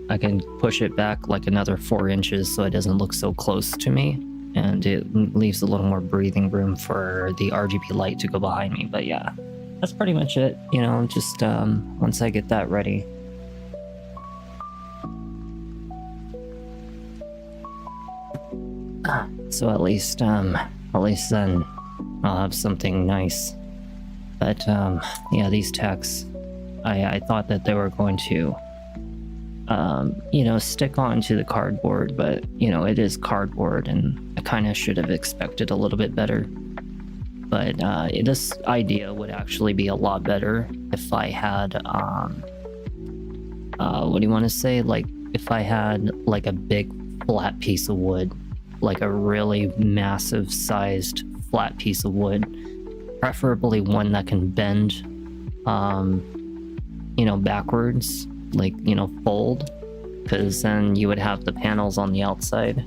I can push it back like another 4 inches so it doesn't look so close to me, and it leaves a little more breathing room for the RGB light to go behind me. But yeah, that's pretty much it, you know, just once I get that ready. So at least then I'll have something nice. But yeah, these techs, I thought that they were going to you know, stick on to the cardboard, but you know, it is cardboard, and I kind of should have expected a little bit better. But this idea would actually be a lot better if I had what do you want to say, like if I had like a big flat piece of wood, like a really massive sized flat piece of wood, preferably one that can bend you know, backwards, like, you know, fold, because then you would have the panels on the outside,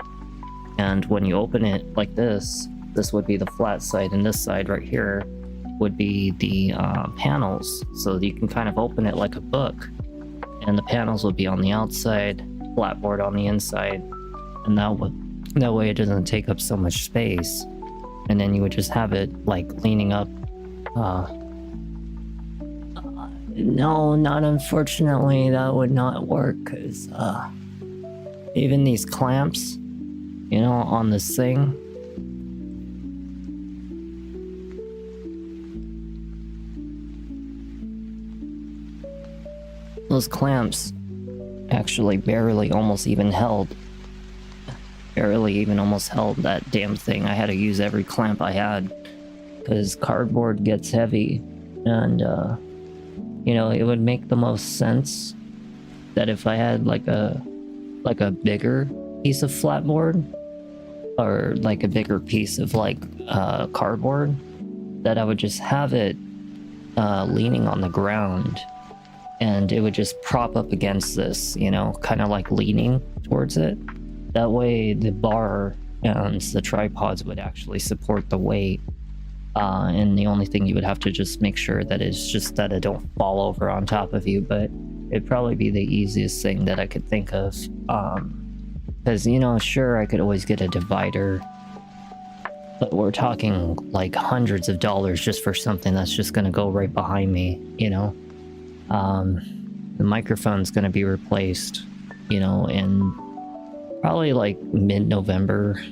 and when you open it like this would be the flat side, and this side right here would be the panels, so that you can kind of open it like a book, and the panels would be on the outside, flatboard on the inside, and that way it doesn't take up so much space, and then you would just have it like leaning up. No, not unfortunately, that would not work, because even these clamps, you know, on this thing, those clamps actually barely almost held that damn thing. I had to use every clamp I had, because cardboard gets heavy, and you know, it would make the most sense that if I had like a bigger piece of flatboard, or like a bigger piece of like cardboard, that I would just have it leaning on the ground, and it would just prop up against this, you know, kind of like leaning towards it. That way the bar and the tripods would actually support the weight. And the only thing you would have to just make sure that is just that it don't fall over on top of you, but it'd probably be the easiest thing that I could think of. Because, you know, sure, I could always get a divider, but we're talking like hundreds of dollars just for something that's just going to go right behind me, you know. The microphone's going to be replaced, you know, in probably like mid-November.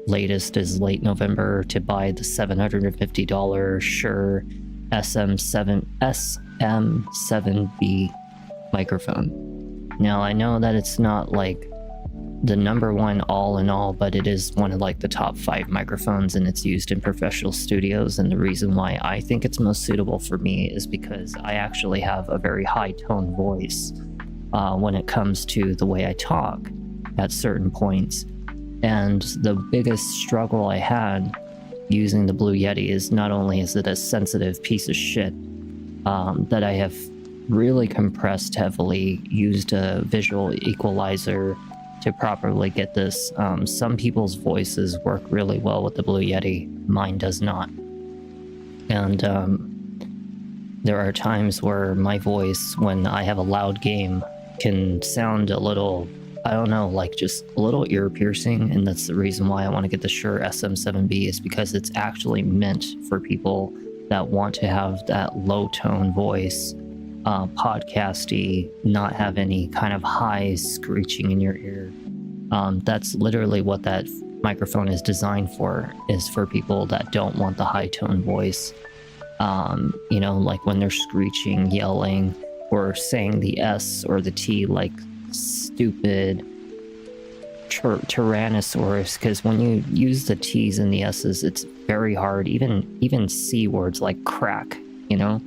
Latest is late November, to buy the $750 Shure SM7B microphone. Now, I know that it's not like the number one all in all, but it is one of like the top 5 microphones, and it's used in professional studios. And the reason why I think it's most suitable for me is because I actually have a very high tone voice when it comes to the way I talk at certain points. And the biggest struggle I had using the Blue Yeti is not only is it a sensitive piece of shit that I have really compressed heavily, used a visual equalizer to properly get this. Some people's voices work really well with the Blue Yeti, mine does not. And there are times where my voice, when I have a loud game, can sound a little, I don't know, like just a little ear piercing. And that's the reason why I want to get the Shure SM7B, is because it's actually meant for people that want to have that low tone voice, podcasty, not have any kind of high screeching in your ear. That's literally what that microphone is designed for, is for people that don't want the high tone voice. You know, like when they're screeching, yelling, or saying the S or the T like stupid Tyrannosaurus, because when you use the T's and the S's, it's very hard. Even C words like crack, you know,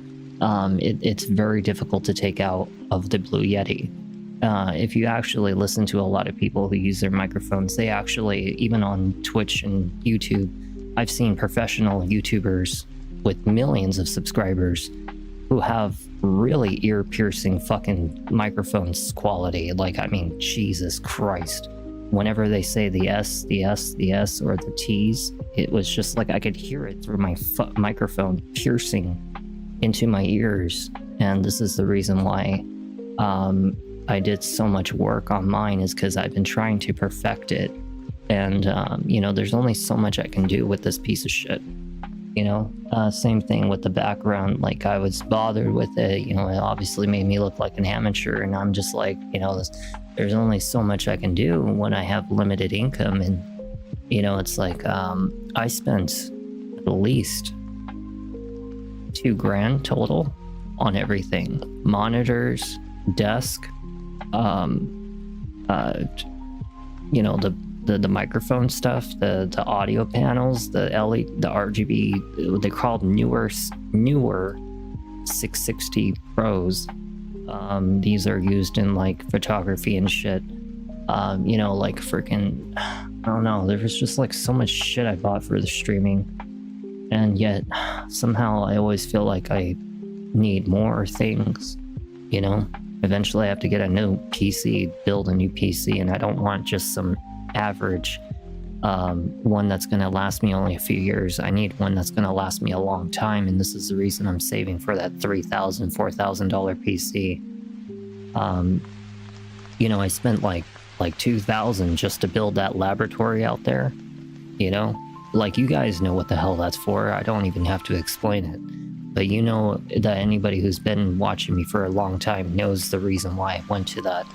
it's very difficult to take out of the Blue Yeti. If you actually listen to a lot of people who use their microphones, they actually, even on Twitch and YouTube, I've seen professional YouTubers with millions of subscribers who have really ear-piercing fucking microphones quality. Like, I mean, Jesus Christ. whenever they say the S, the S, the S, or the T's, it was just like I could hear it through my microphone piercing into my ears. And this is the reason why I did so much work on mine, is because I've been trying to perfect it. And, there's only so much I can do with this piece of shit. Same thing with the background. Like, I was bothered with it. It obviously made me look like an amateur. And I'm just like, there's only so much I can do when I have limited income. And, it's like, I spent at least $2,000 total on everything: monitors, desk, the microphone stuff, the audio panels, the LED, the RGB, they called newer 660 Pros. These are used in like photography and shit. Like freaking, I don't know, there was just like so much shit I bought for the streaming, and yet somehow I always feel like I need more things. Eventually I have to get a new PC, build a new PC, and I don't want just some average one that's going to last me only a few years. I need one that's going to last me a long time, and this is the reason I'm saving for that $3,000, $4,000 PC. I spent like $2,000 just to build that laboratory out there. Like, you guys know what the hell that's for. I don't even have to explain it. But that anybody who's been watching me for a long time knows the reason why I went to that.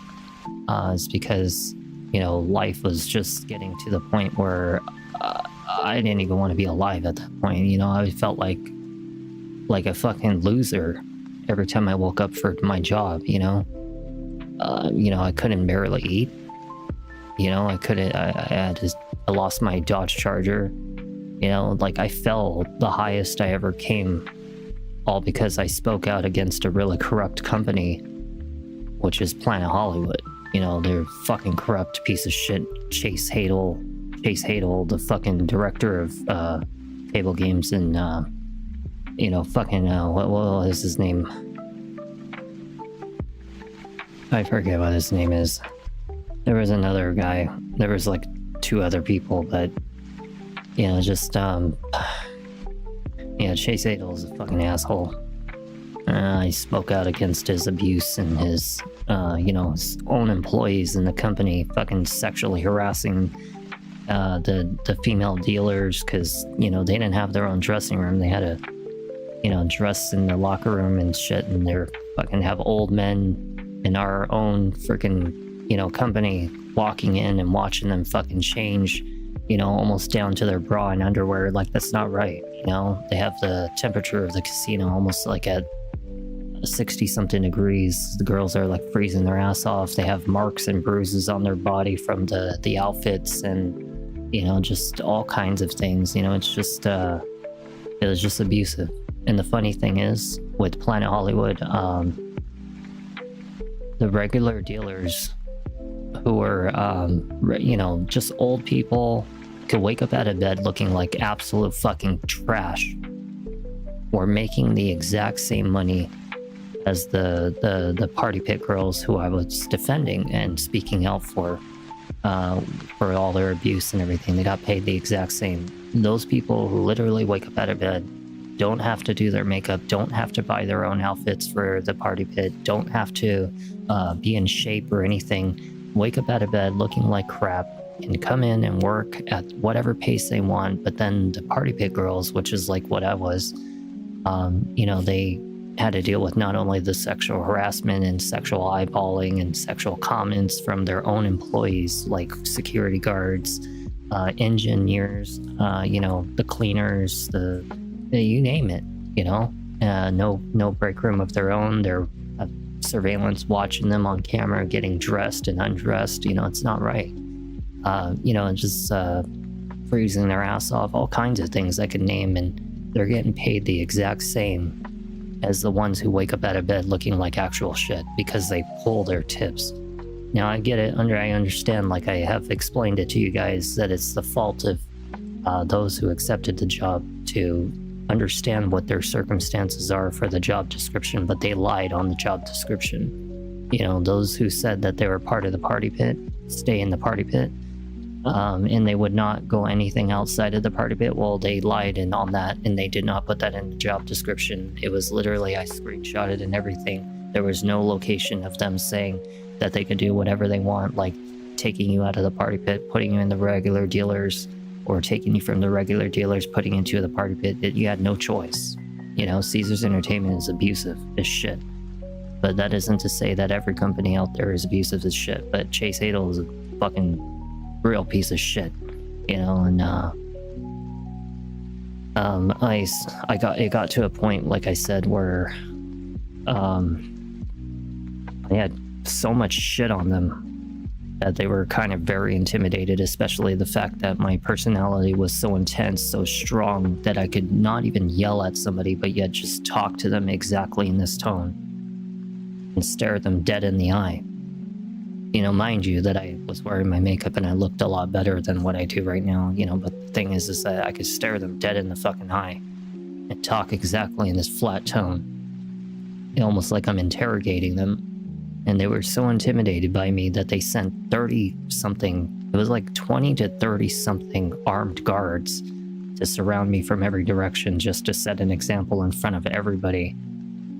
It's because life was just getting to the point where I didn't even want to be alive at that point. I felt like a fucking loser every time I woke up for my job. I couldn't barely eat. I lost my Dodge Charger. I fell the highest I ever came, all because I spoke out against a really corrupt company, which is Planet Hollywood. They're a fucking corrupt piece of shit. Chase Hadle, the fucking director of cable games, and what is his name? I forget what his name is. There was another guy. There was like 2 other people, but Chase Hadle is a fucking asshole. I spoke out against his abuse and his his own employees in the company fucking sexually harassing the female dealers, because they didn't have their own dressing room. They had to dress in their locker room and shit, and they're fucking have old men in our own freaking company walking in and watching them fucking change almost down to their bra and underwear. Like, that's not right. They have the temperature of the casino almost like at 60 something degrees. The girls are like freezing their ass off. They have marks and bruises on their body from the outfits, and just all kinds of things. It's just it was just abusive. And the funny thing is, with Planet Hollywood, the regular dealers who are just old people, could wake up out of bed looking like absolute fucking trash, were making the exact same money as the party pit girls who I was defending and speaking out for all their abuse and everything. They got paid the exact same. Those people who literally wake up out of bed, don't have to do their makeup, don't have to buy their own outfits for the party pit, don't have to be in shape or anything, wake up out of bed looking like crap, and come in and work at whatever pace they want. But then the party pit girls, which is like what I was, they had to deal with not only the sexual harassment and sexual eyeballing and sexual comments from their own employees, like security guards, engineers, the cleaners, you name it, no break room of their own. They're surveillance watching them on camera getting dressed and undressed. It's not right. Just freezing their ass off, all kinds of things I could name, and they're getting paid the exact same as the ones who wake up out of bed looking like actual shit because they pull their tips. Now, I get it. I understand, like I have explained it to you guys, that it's the fault of those who accepted the job to understand what their circumstances are for the job description, but they lied on the job description. Those who said that they were part of the party pit, stay in the party pit. And they would not go anything outside of the party pit. Well, they lied and on that, and they did not put that in the job description. It was literally, I screenshotted and everything. There was no location of them saying that they could do whatever they want, like taking you out of the party pit, putting you in the regular dealers, or taking you from the regular dealers, putting you into the party pit. You had no choice. You know, Caesars Entertainment is abusive as shit. But that isn't to say that every company out there is abusive as shit. But Chase Adel is a fucking real piece of shit, you know. And it got to a point, like I said, where I had so much shit on them that they were kind of very intimidated, especially the fact that my personality was so intense, so strong, that I could not even yell at somebody, but yet just talk to them exactly in this tone and stare at them dead in the eye. You know, mind you, that I was wearing my makeup and I looked a lot better than what I do right now, you know, but the thing is that I could stare them dead in the fucking eye and talk exactly in this flat tone, almost like I'm interrogating them. And they were so intimidated by me that they sent 30 something, it was like 20 to 30 something armed guards to surround me from every direction just to set an example in front of everybody.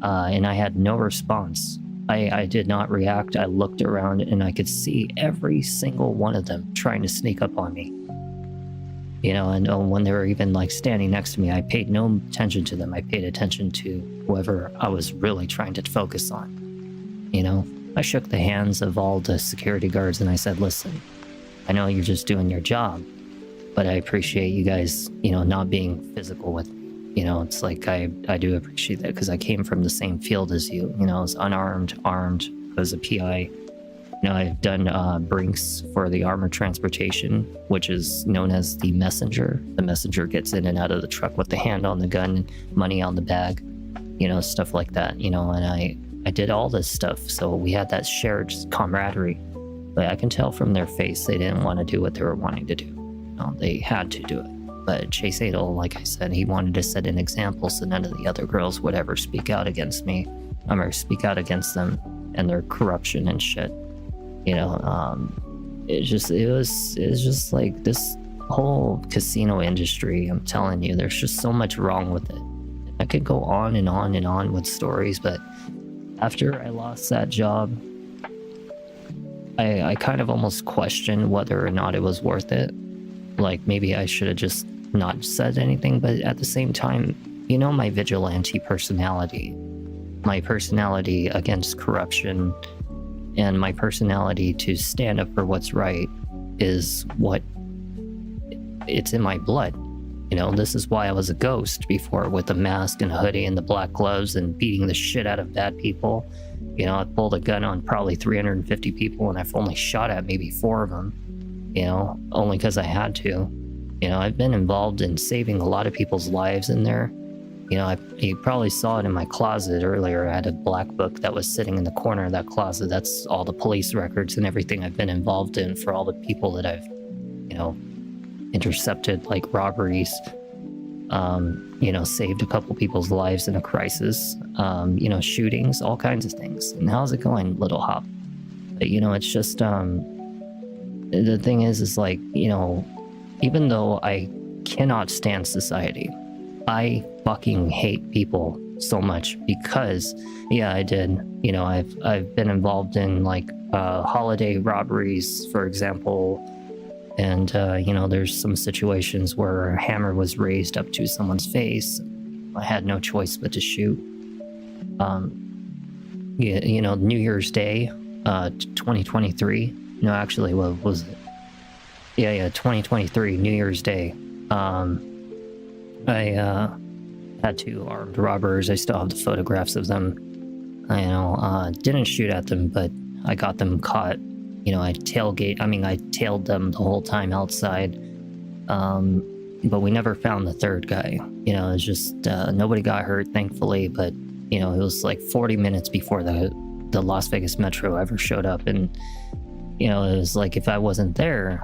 And I had no response. I did not react. I looked around and I could see every single one of them trying to sneak up on me. You know, and when they were even like standing next to me, I paid no attention to them. I paid attention to whoever I was really trying to focus on. You know, I shook the hands of all the security guards and I said, listen, I know you're just doing your job, but I appreciate you guys, you know, not being physical with me. You know, it's like I do appreciate that because I came from the same field as you. You know, I was unarmed, armed, I was a PI. You know, I've done Brinks for the armored transportation, which is known as the messenger. The messenger gets in and out of the truck with the hand on the gun, money on the bag, you know, stuff like that, you know, and I did all this stuff. So we had that shared camaraderie, but I can tell from their face, they didn't want to do what they were wanting to do. You know, they had to do it. But Chase Adel, like I said, he wanted to set an example so none of the other girls would ever speak out against me, or speak out against them and their corruption and shit. You know, it was just like this whole casino industry. I'm telling you, there's just so much wrong with it. I could go on and on and on with stories, but after I lost that job, I kind of almost questioned whether or not it was worth it. Like maybe I should have just not said anything, but at the same time, you know, my vigilante personality, my personality against corruption, and my personality to stand up for what's right is what it's in my blood. You know, this is why I was a ghost before, with a mask and a hoodie and the black gloves and beating the shit out of bad people. You know, I pulled a gun on probably 350 people and I've only shot at maybe 4 of them, you know, only because I had to. You know, I've been involved in saving a lot of people's lives in there. You know, you probably saw it in my closet earlier. I had a black book that was sitting in the corner of that closet. That's all the police records and everything I've been involved in for all the people that I've, you know, intercepted, like robberies, you know, saved a couple people's lives in a crisis, you know, shootings, all kinds of things. And how's it going, Little Hop? But, you know, it's just, the thing is like, you know, even though I cannot stand society, I fucking hate people so much because, yeah, I did. You know, I've been involved in like holiday robberies, for example, and you know, there's some situations where a hammer was raised up to someone's face. I had no choice but to shoot. You know, New Year's Day, 2023. No, actually, what was it? Yeah, 2023, New Year's Day. I had 2 armed robbers. I still have the photographs of them. I didn't shoot at them, but I got them caught. You know, I tailed them the whole time outside. But we never found the third guy. You know, it's just nobody got hurt, thankfully. But you know, it was like 40 minutes before the Las Vegas Metro ever showed up, and you know, it was like if I wasn't there,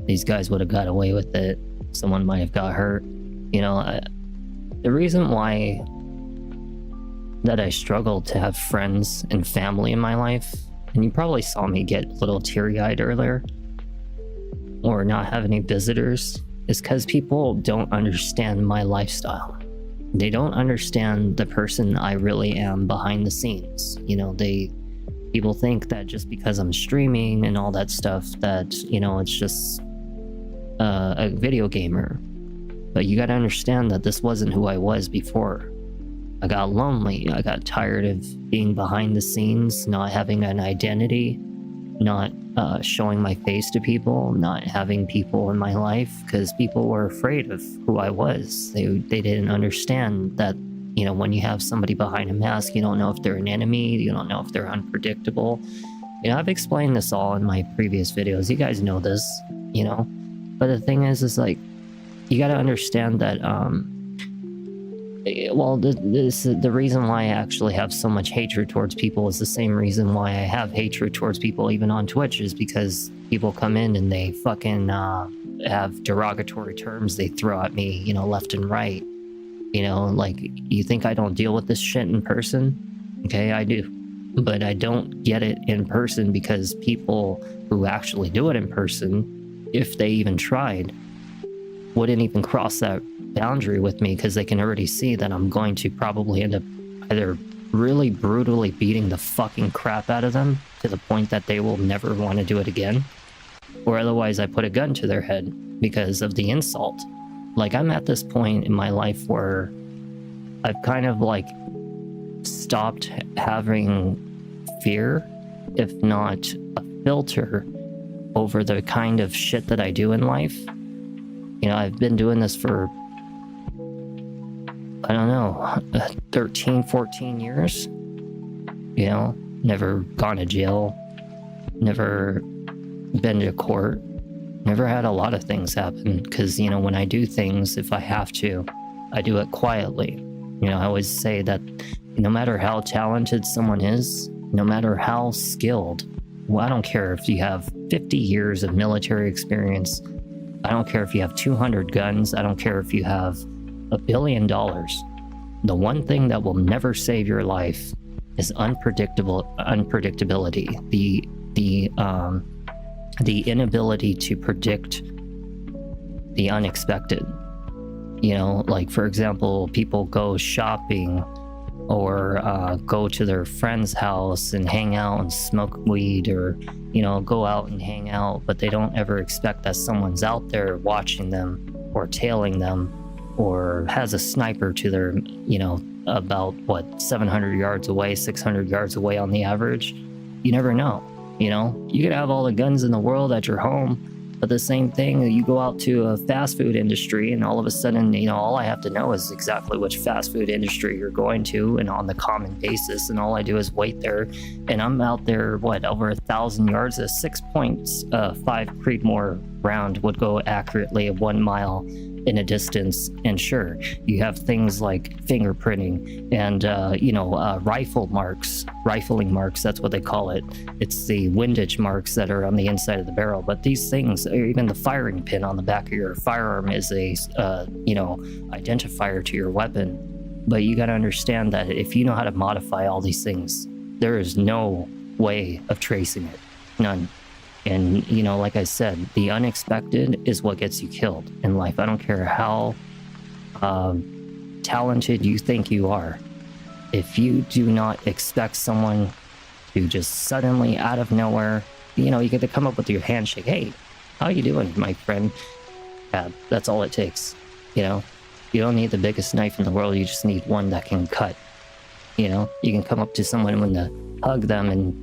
these guys would have got away with it. Someone might have got hurt. You know, the reason why that I struggled to have friends and family in my life, and you probably saw me get a little teary-eyed earlier, or not have any visitors is because people don't understand my lifestyle. They don't understand the person I really am behind the scenes. People think that just because I'm streaming and all that stuff that, it's just a video gamer. But you got to understand that this wasn't who I was before. I got lonely. I got tired of being behind the scenes, not having an identity, not showing my face to people, not having people in my life, because people were afraid of who I was. They didn't understand that, when you have somebody behind a mask, you don't know if they're an enemy, you don't know if they're unpredictable. I've explained this all in my previous videos. You guys know this, But the thing is like, you got to understand that, the reason why I actually have so much hatred towards people is the same reason why I have hatred towards people even on Twitch, is because people come in and they fucking have derogatory terms they throw at me, left and right. Like, you think I don't deal with this shit in person? Okay, I do. But I don't get it in person because people who actually do it in person, if they even tried, wouldn't even cross that boundary with me, because they can already see that I'm going to probably end up either really brutally beating the fucking crap out of them to the point that they will never want to do it again, or otherwise I put a gun to their head because of the insult. Like, I'm at this point in my life where I've kind of like stopped having fear, if not a filter, over the kind of shit that I do in life. I've been doing this for, I don't know, 13, 14 years. Never gone to jail, never been to court, never had a lot of things happen. Because, when I do things, if I have to, I do it quietly. I always say that no matter how talented someone is, no matter how skilled, well, I don't care if you have 50 years of military experience, I don't care if you have 200 guns, I don't care if you have $1 billion. The one thing that will never save your life is unpredictability. The inability to predict the unexpected. Like, for example, people go shopping or go to their friend's house and hang out and smoke weed, or go out and hang out, but they don't ever expect that someone's out there watching them or tailing them, or has a sniper to their, about 700 yards away, 600 yards away on the average. You never know. You could have all the guns in the world at your home, but the same thing, you go out to a fast food industry and all of a sudden, all I have to know is exactly which fast food industry you're going to, and on the common basis, and all I do is wait there, and I'm out there, over 1,000 yards. A 6.5 Creedmoor round would go accurately 1 mile in a distance. And sure, you have things like fingerprinting and rifling marks, that's what they call it. It's the windage marks that are on the inside of the barrel. But these things, or even the firing pin on the back of your firearm, is a identifier to your weapon. But you got to understand that if you know how to modify all these things, there is no way of tracing it. None. And, like I said, the unexpected is what gets you killed in life. I don't care how talented you think you are. If you do not expect someone to just suddenly, out of nowhere, you get to come up with your handshake. Hey, how you doing, my friend? Yeah, that's all it takes. You don't need the biggest knife in the world. You just need one that can cut. You can come up to someone and hug them, and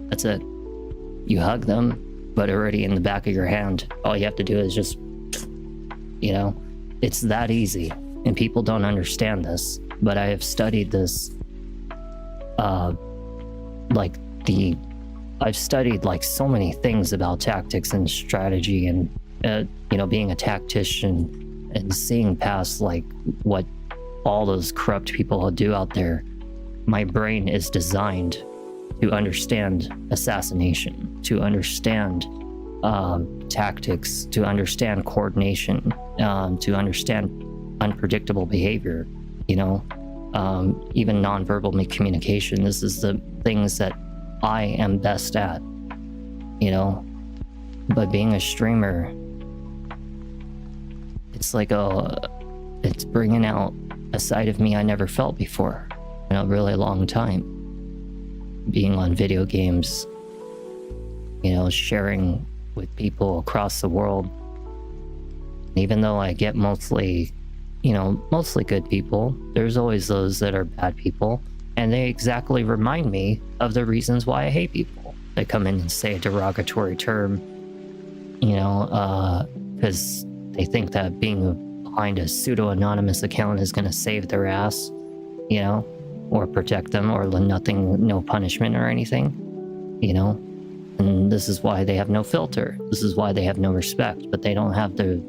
that's it. You hug them, but already in the back of your hand, all you have to do is just, it's that easy. And people don't understand this, but I have studied this, I've studied so many things about tactics and strategy, and, being a tactician and seeing past what all those corrupt people do out there. My brain is designed to understand assassination, to understand tactics, to understand coordination, to understand unpredictable behavior, even nonverbal communication. This is the things that I am best at, But being a streamer, it's like it's bringing out a side of me I never felt before in a really long time. Being on video games, sharing with people across the world. Even though I get mostly good people, there's always those that are bad people. And they exactly remind me of the reasons why I hate people. They come in and say a derogatory term, because they think that being behind a pseudo-anonymous account is going to save their ass, or protect them, or no punishment or anything, And this is why they have no filter. This is why they have no respect, but they don't have the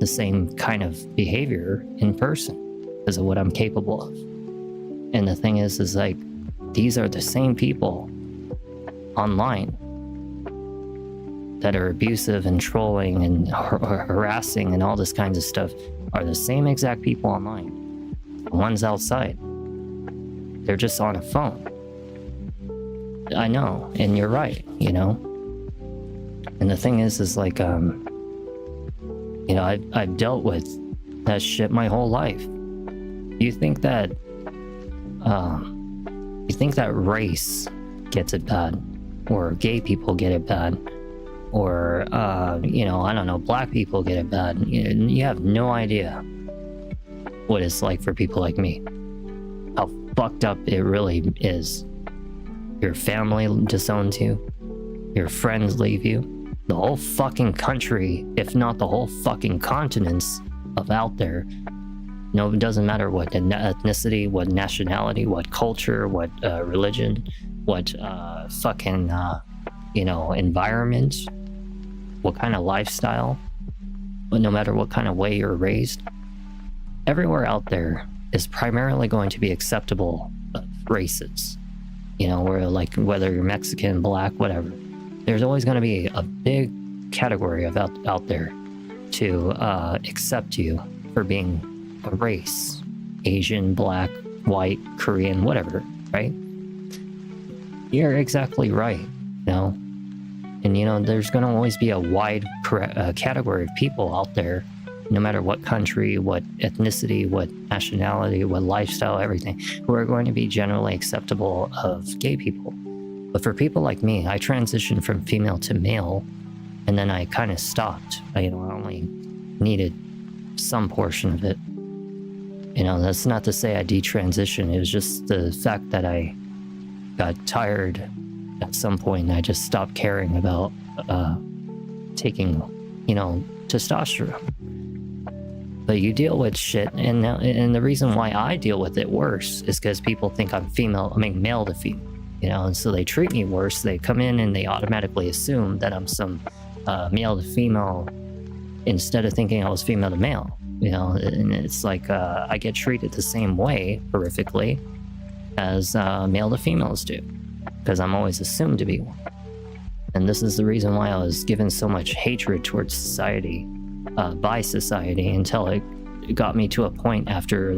same kind of behavior in person because of what I'm capable of. And the thing is like, these are the same people online that are abusive and trolling and harassing and all this kinds of stuff are the same exact people online. The ones outside, they're just on a phone. I know, and you're right, And the thing is like, I've dealt with that shit my whole life. You think that race gets it bad, or gay people get it bad, or I don't know, black people get it bad. You have no idea what it's like for people like me. How fucked up it really is. Your family disowns you, your friends leave you, the whole fucking country, if not the whole fucking continents of out there. It doesn't matter what ethnicity, what nationality, what culture, what religion, what environment, what kind of lifestyle, no matter what kind of way you're raised. Everywhere out there is primarily going to be acceptable races. Where like whether you're Mexican, black, whatever, there's always going to be a big category of out there to accept you for being a race. Asian, black, white, Korean, whatever, right? You're exactly right, And there's going to always be a wide category of people out there, no matter what country, what ethnicity, what nationality, what lifestyle, everything, who are going to be generally acceptable of gay people. But for people like me, I transitioned from female to male, and then I kind of stopped. I only needed some portion of it. That's not to say I detransitioned. It was just the fact that I got tired at some point, and I just stopped caring about taking, testosterone. But you deal with shit, and the reason why I deal with it worse is because people think I'm male to female, and so they treat me worse. They come in and they automatically assume that I'm some male to female instead of thinking I was female to male, and it's like I get treated the same way, horrifically, as male to females do, because I'm always assumed to be one. And this is the reason why I was given so much hatred towards society, by society, until it got me to a point after,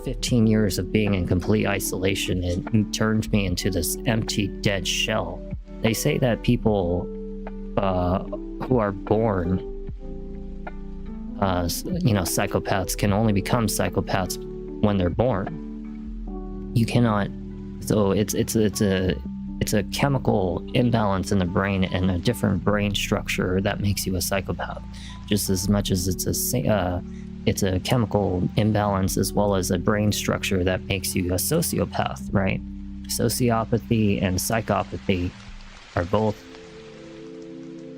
15 years of being in complete isolation. It turned me into this empty, dead shell. They say that people who are born, psychopaths can only become psychopaths when they're born. You cannot. So it's a chemical imbalance in the brain and a different brain structure that makes you a psychopath, just as much as it's a chemical imbalance as well as a brain structure that makes you a sociopath, right? Sociopathy and psychopathy are both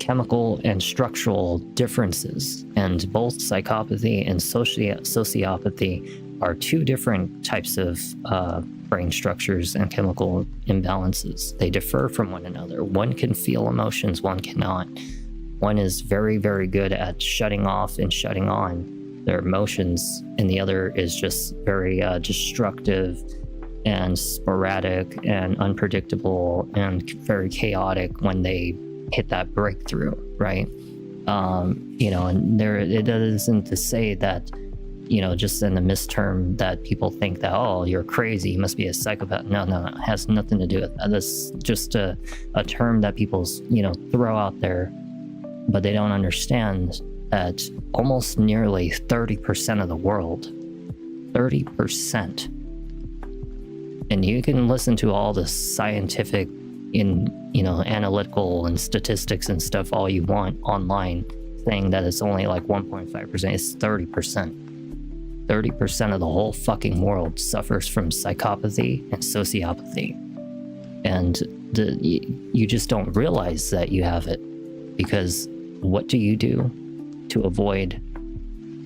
chemical and structural differences, and both psychopathy and sociopathy are two different types of brain structures and chemical imbalances. They differ from one another. One can feel emotions, one cannot. One is very, very good at shutting off and shutting on their emotions, and the other is just very destructive and sporadic and unpredictable and very chaotic when they hit that breakthrough, right? And it isn't to say that just in the misterm that people think that, oh, you're crazy, you must be a psychopath. No, it has nothing to do with that. That's just a term that people, throw out there, but they don't understand that almost nearly 30% of the world, 30%, and you can listen to all the scientific analytical and statistics and stuff all you want online, saying that it's only like 1.5%. It's 30%. 30% of the whole fucking world suffers from psychopathy and sociopathy. And you just don't realize that you have it, because what do you do to avoid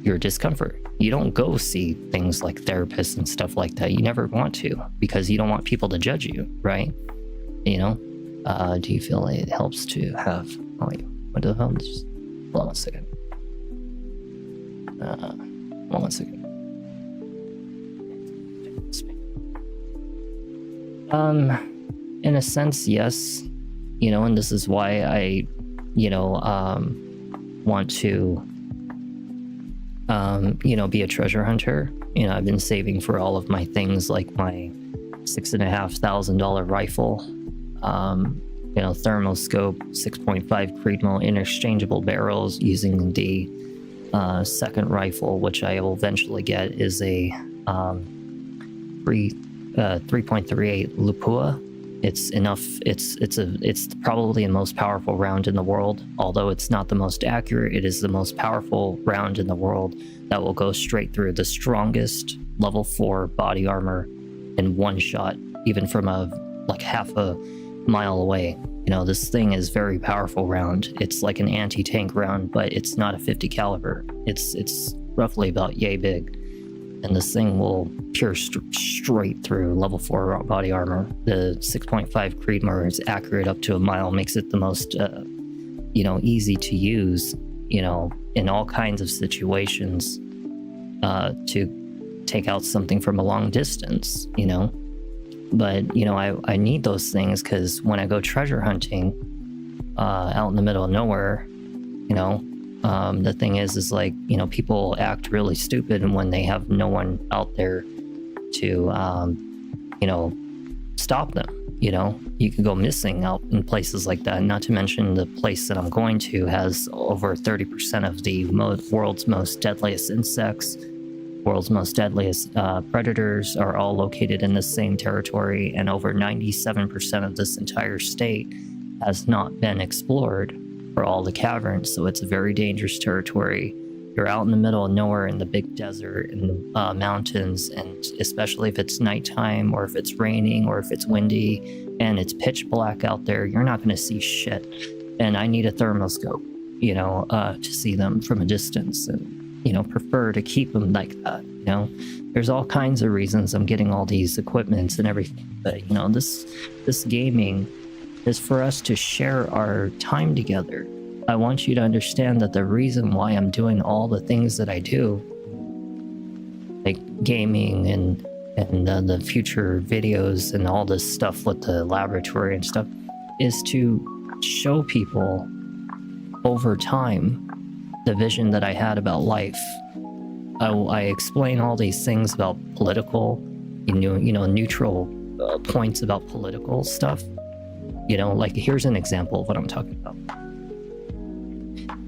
your discomfort? You don't go see things like therapists and stuff like that. You never want to, because you don't want people to judge you, right? Do you feel it helps to have, what the hell? Just hold on one second. Hold on one second. In a sense, yes, and this is why I, want to, be a treasure hunter. I've been saving for all of my things, like my $6,500 rifle, thermoscope, 6.5 Creedmoor interchangeable barrels, using the second rifle, which I will eventually get, is a 3.38 Lupua. It's enough. It's probably the most powerful round in the world. Although it's not the most accurate, it is the most powerful round in the world that will go straight through the strongest level 4 body armor in one shot, even from half a mile away. This thing is very powerful round. It's like an anti-tank round, but it's not a 50 caliber. It's roughly about yay big. And this thing will pierce straight through level 4 body armor. The 6.5 Creedmoor is accurate up to a mile, makes it the most, easy to use, in all kinds of situations, to take out something from a long distance, But, I need those things because when I go treasure hunting out in the middle of nowhere, the thing is like, people act really stupid when they have no one out there to, stop them. You can go missing out in places like that. Not to mention the place that I'm going to has over 30% of the world's most deadliest insects, world's most deadliest predators are all located in the same territory, and over 97% of this entire state has not been explored for all the caverns. So it's a very dangerous territory. You're out in the middle of nowhere in the big desert and mountains, and especially if it's nighttime or if it's raining or if it's windy and it's pitch black out there, you're not going to see shit. And I need a thermoscope, to see them from a distance, and prefer to keep them like that. There's all kinds of reasons I'm getting all these equipments and everything, but this gaming is for us to share our time together. I want you to understand that the reason why I'm doing all the things that I do, like gaming and the future videos and all this stuff with the laboratory and stuff, is to show people over time the vision that I had about life. I explain all these things about political, neutral points about political stuff. Like here's an example of what I'm talking about.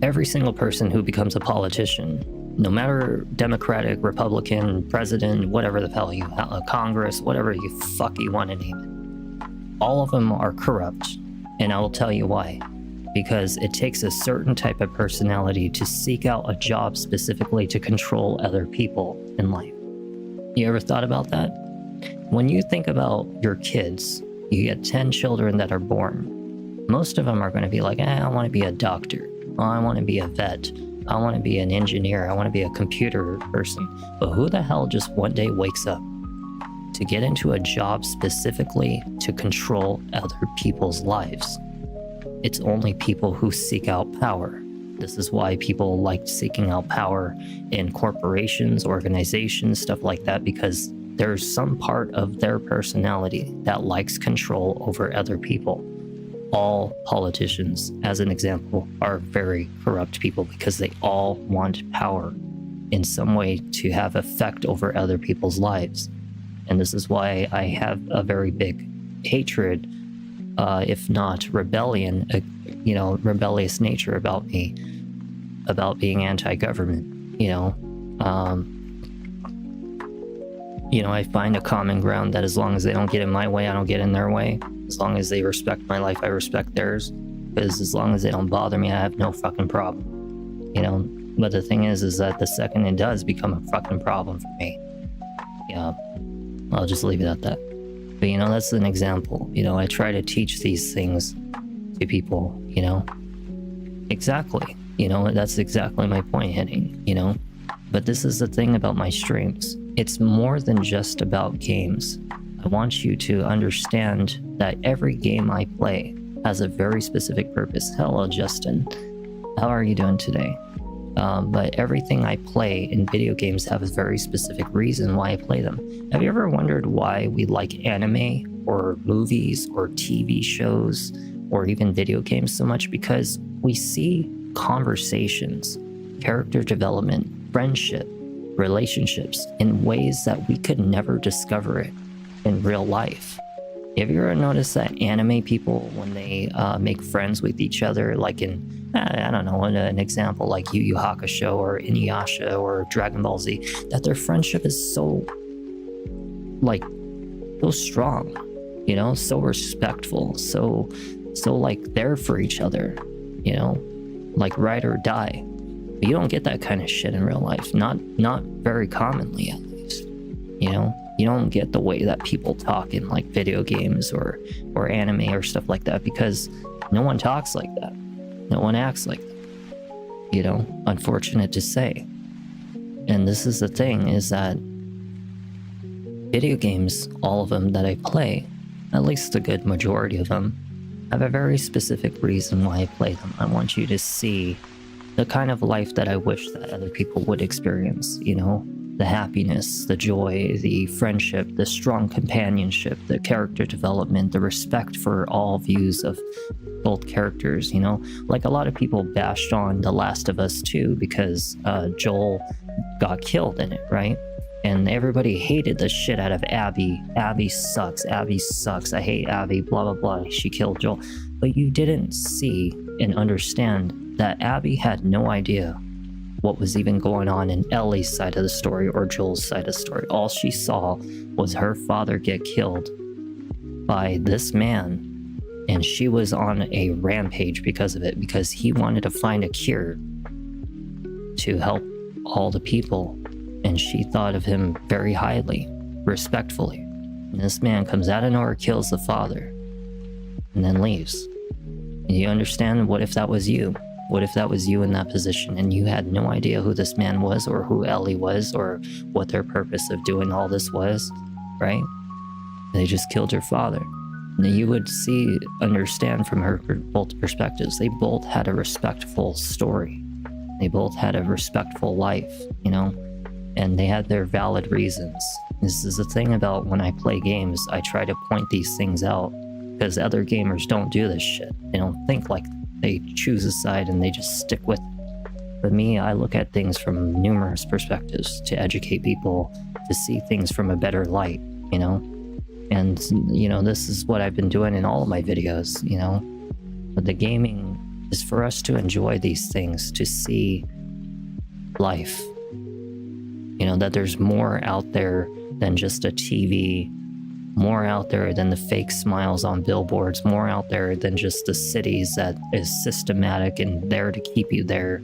Every single person who becomes a politician, no matter Democratic, Republican, president, whatever the hell Congress, whatever you want to name it, all of them are corrupt. And I will tell you why. Because it takes a certain type of personality to seek out a job specifically to control other people in life. You ever thought about that? When you think about your kids, you get 10 children that are born. Most of them are going to be like, I want to be a doctor. I want to be a vet. I want to be an engineer. I want to be a computer person. But who the hell just one day wakes up to get into a job specifically to control other people's lives? It's only people who seek out power. This is why people like seeking out power in corporations, organizations, stuff like that, because there's some part of their personality that likes control over other people. All politicians, as an example, are very corrupt people because they all want power. in some way to have effect over other people's lives. And this is why I have a very big hatred, if not rebellion, rebellious nature about me, about being anti-government. I find a common ground that as long as they don't get in my way, I don't get in their way. As long as they respect my life, I respect theirs. Because as long as they don't bother me, I have no fucking problem. But the thing is that the second it does become a fucking problem for me, I'll just leave it at that. But that's an example. I try to teach these things to people, Exactly. That's exactly my point hitting, But this is the thing about my streams. It's more than just about games. I want you to understand that every game I play has a very specific purpose. Hello, Justin. How are you doing today? But everything I play in video games have a very specific reason why I play them. Have you ever wondered why we like anime or movies or TV shows or even video games so much? Because we see conversations, character development, friendship, relationships in ways that we could never discover it in real life. Have you ever noticed that anime people, when they make friends with each other, like in, I don't know, an example like Yu Yu Hakusho or Inuyasha or Dragon Ball Z, that their friendship is so strong, so respectful, so like there for each other, like ride or die. But you don't get that kind of shit in real life, not very commonly at least, You don't get the way that people talk in like video games or anime or stuff like that, because no one talks like that. No one acts like that. Unfortunate to say. And this is the thing, is that video games, all of them that I play, at least a good majority of them, have a very specific reason why I play them. I want you to see the kind of life that I wish that other people would experience, the happiness, the joy, the friendship, the strong companionship, the character development, the respect for all views of both characters, Like a lot of people bashed on The Last of Us 2 because Joel got killed in it, right? And everybody hated the shit out of Abby. Abby sucks. Abby sucks. I hate Abby, blah, blah, blah. She killed Joel. But you didn't see and understand that Abby had no idea what was even going on in Ellie's side of the story or Joel's side of the story. All she saw was her father get killed by this man, and she was on a rampage because of it, because he wanted to find a cure to help all the people, and she thought of him very highly, respectfully. And this man comes out of nowhere, kills the father, and then leaves. And you understand, what if that was you? What if that was you in that position and you had no idea who this man was or who Ellie was or what their purpose of doing all this was, right? They just killed her father. And you would understand from her both perspectives. They both had a respectful story. They both had a respectful life, and they had their valid reasons. This is the thing about when I play games, I try to point these things out, because other gamers don't do this shit. They don't think like that. They choose a side and they just stick with it. But me, I look at things from numerous perspectives to educate people to see things from a better light, And, this is what I've been doing in all of my videos, But the gaming is for us to enjoy these things, to see life, that there's more out there than just a TV, more out there than the fake smiles on billboards, more out there than just the cities that is systematic and there to keep you there,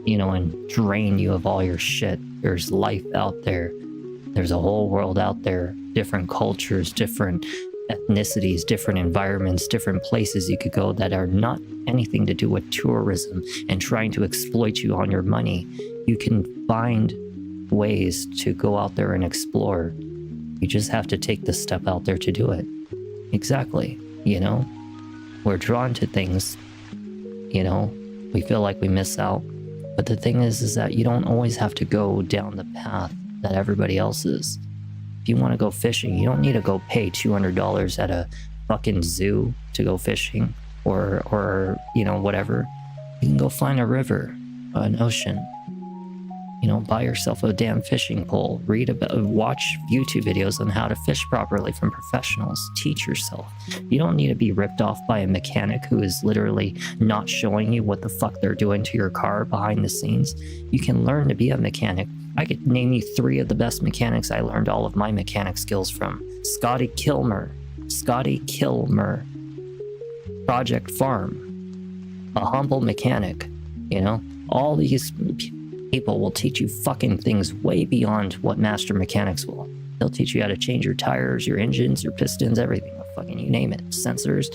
and drain you of all your shit. There's life out there. There's a whole world out there, different cultures, different ethnicities, different environments, different places you could go that are not anything to do with tourism and trying to exploit you on your money. You can find ways to go out there and explore. You just have to take the step out there to do it. Exactly. We're drawn to things, we feel like we miss out. But the thing is that you don't always have to go down the path that everybody else is. If you want to go fishing, you don't need to go pay $200 at a fucking zoo to go fishing or whatever. You can go find a river, an ocean, Buy yourself a damn fishing pole, watch YouTube videos on how to fish properly from professionals, teach yourself. You don't need to be ripped off by a mechanic who is literally not showing you what the fuck they're doing to your car behind the scenes. You can learn to be a mechanic. I could name you 3 of the best mechanics I learned all of my mechanic skills from. Scotty Kilmer, Project Farm, A Humble Mechanic. All these people will teach you fucking things way beyond what master mechanics will. They'll teach you how to change your tires, your engines, your pistons, everything. Fucking you name it. Sensors,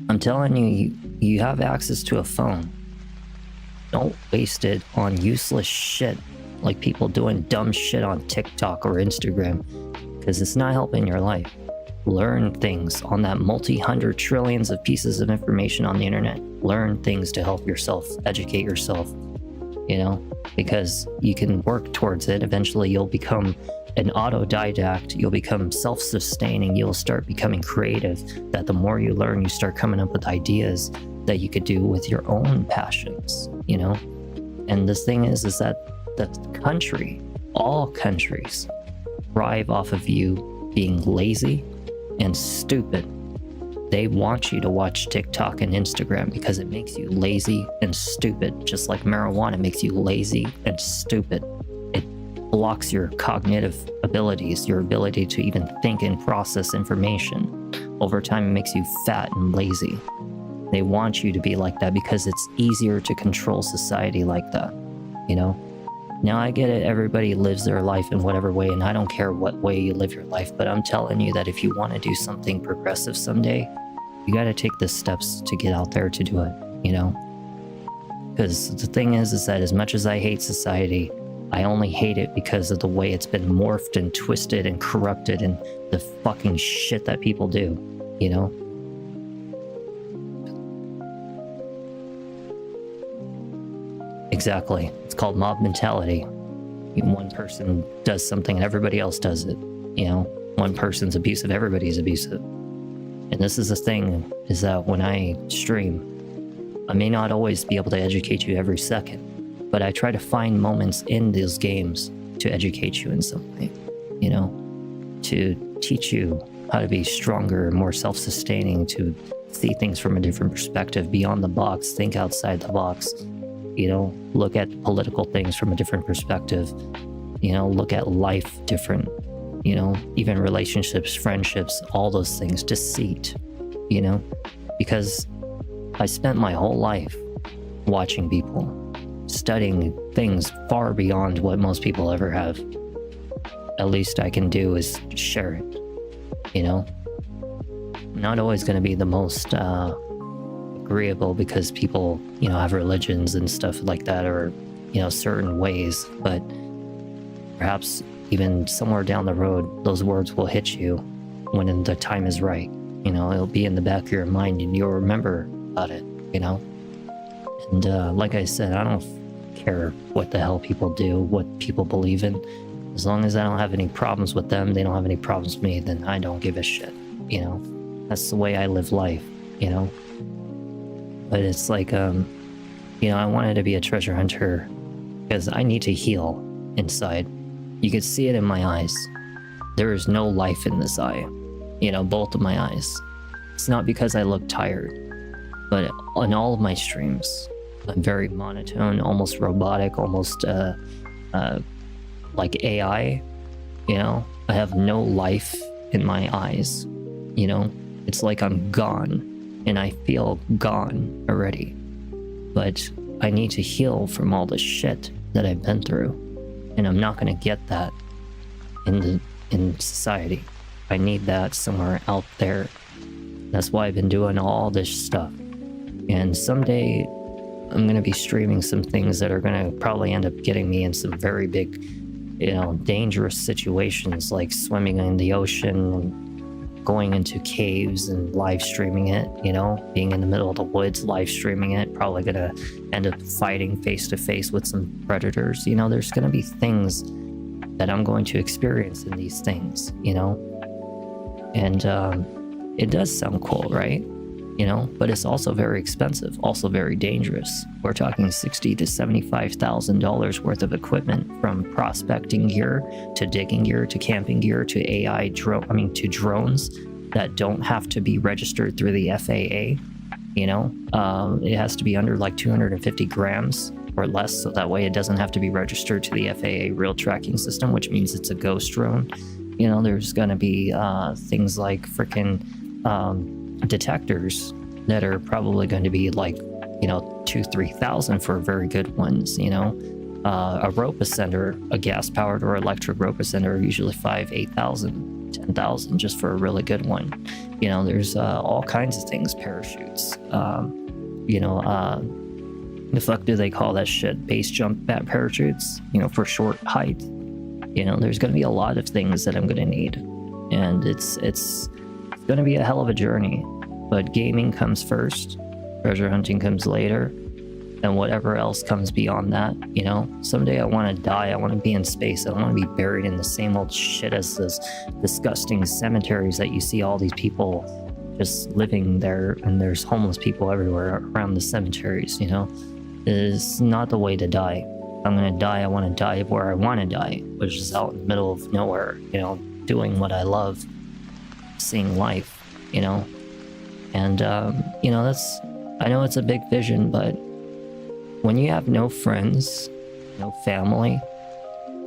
I'm telling you, you have access to a phone. Don't waste it on useless shit like people doing dumb shit on TikTok or Instagram, because it's not helping your life. Learn things on that multi-hundred trillions of pieces of information on the internet. Learn things to help yourself, educate yourself, because you can work towards it. Eventually you'll become an autodidact, you'll become self-sustaining, you'll start becoming creative, that the more you learn, you start coming up with ideas that you could do with your own passions, And the thing is that the country, all countries, thrive off of you being lazy and stupid. They want you to watch TikTok and Instagram because it makes you lazy and stupid, just like marijuana makes you lazy and stupid. It blocks your cognitive abilities, your ability to even think and process information. Over time, it makes you fat and lazy. They want you to be like that because it's easier to control society like that, Now, I get it. Everybody lives their life in whatever way, and I don't care what way you live your life, but I'm telling you that if you want to do something progressive someday, you got to take the steps to get out there to do it, Because the thing is that as much as I hate society, I only hate it because of the way it's been morphed and twisted and corrupted and the fucking shit that people do, Exactly. It's called mob mentality. One person does something and everybody else does it. One person's abusive, everybody's abusive. And this is the thing, is that when I stream, I may not always be able to educate you every second, but I try to find moments in those games to educate you in some way, to teach you how to be stronger, more self-sustaining, to see things from a different perspective, beyond the box, think outside the box. Look at political things from a different perspective, look at life different, even relationships, friendships, all those things, deceit, because I spent my whole life watching people, studying things far beyond what most people ever have. At least I can do is share it, Not always going to be the most, agreeable because people have religions and stuff like that, or certain ways, but perhaps even somewhere down the road those words will hit you when the time is right. It'll be in the back of your mind and you'll remember about it, and like I said, I don't care what the hell people do, what people believe in. As long as I don't have any problems with them, they don't have any problems with me, then I don't give a shit. That's the way I live life. But it's like, I wanted to be a treasure hunter because I need to heal inside. You could see it in my eyes. There is no life in this eye, both of my eyes. It's not because I look tired, but on all of my streams, I'm very monotone, almost robotic, almost like AI, I have no life in my eyes, it's like I'm gone. And I feel gone already. But I need to heal from all the shit that I've been through. And I'm not going to get that in society. I need that somewhere out there. That's why I've been doing all this stuff. And someday I'm going to be streaming some things that are going to probably end up getting me in some very big, dangerous situations, like swimming in the ocean and going into caves and live streaming it, being in the middle of the woods, live streaming it, probably gonna end up fighting face to face with some predators. There's gonna be things that I'm going to experience in these things, and it does sound cool, right? but it's also very expensive, also very dangerous. We're talking $60,000 to $75,000 worth of equipment, from prospecting gear to digging gear to camping gear to to drones that don't have to be registered through the FAA. It has to be under like 250 grams or less, so that way it doesn't have to be registered to the FAA real tracking system, which means it's a ghost drone. There's going to be things like freaking detectors that are probably going to be like, 2,000-3,000 for very good ones. A rope ascender, a gas powered or electric rope ascender, usually 5,000-8,000, 10,000 just for a really good one. There's all kinds of things, parachutes. The fuck do they call that shit? Base jump parachutes, for short height. There's going to be a lot of things that I'm going to need, and it's going to be a hell of a journey. But gaming comes first, treasure hunting comes later, and whatever else comes beyond that. Someday I want to die. I want to be in space. I don't want to be buried in the same old shit as those disgusting cemeteries that you see all these people just living there, and there's homeless people everywhere around the cemeteries. It is not the way to die. If I'm going to die, I want to die where I want to die, which is out in the middle of nowhere, doing what I love, seeing life, and I know it's a big vision, but when you have no friends, no family,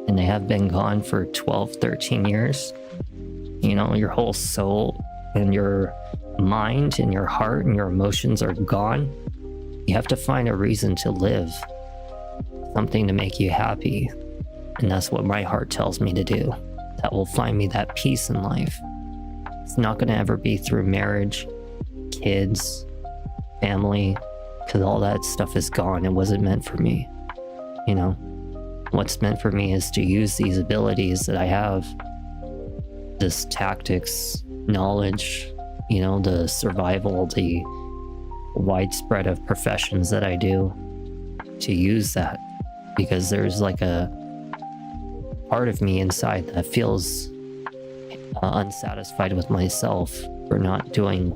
and they have been gone for 12, 13 years, your whole soul and your mind and your heart and your emotions are gone, you have to find a reason to live, something to make you happy. And that's what my heart tells me to do. That will find me that peace in life. It's not going to ever be through marriage, kids, family, because all that stuff is gone. It wasn't meant for me. What's meant for me is to use these abilities that I have, this tactics, knowledge, the survival, the widespread of professions that I do, to use that, because there's like a part of me inside that feels unsatisfied with myself for not doing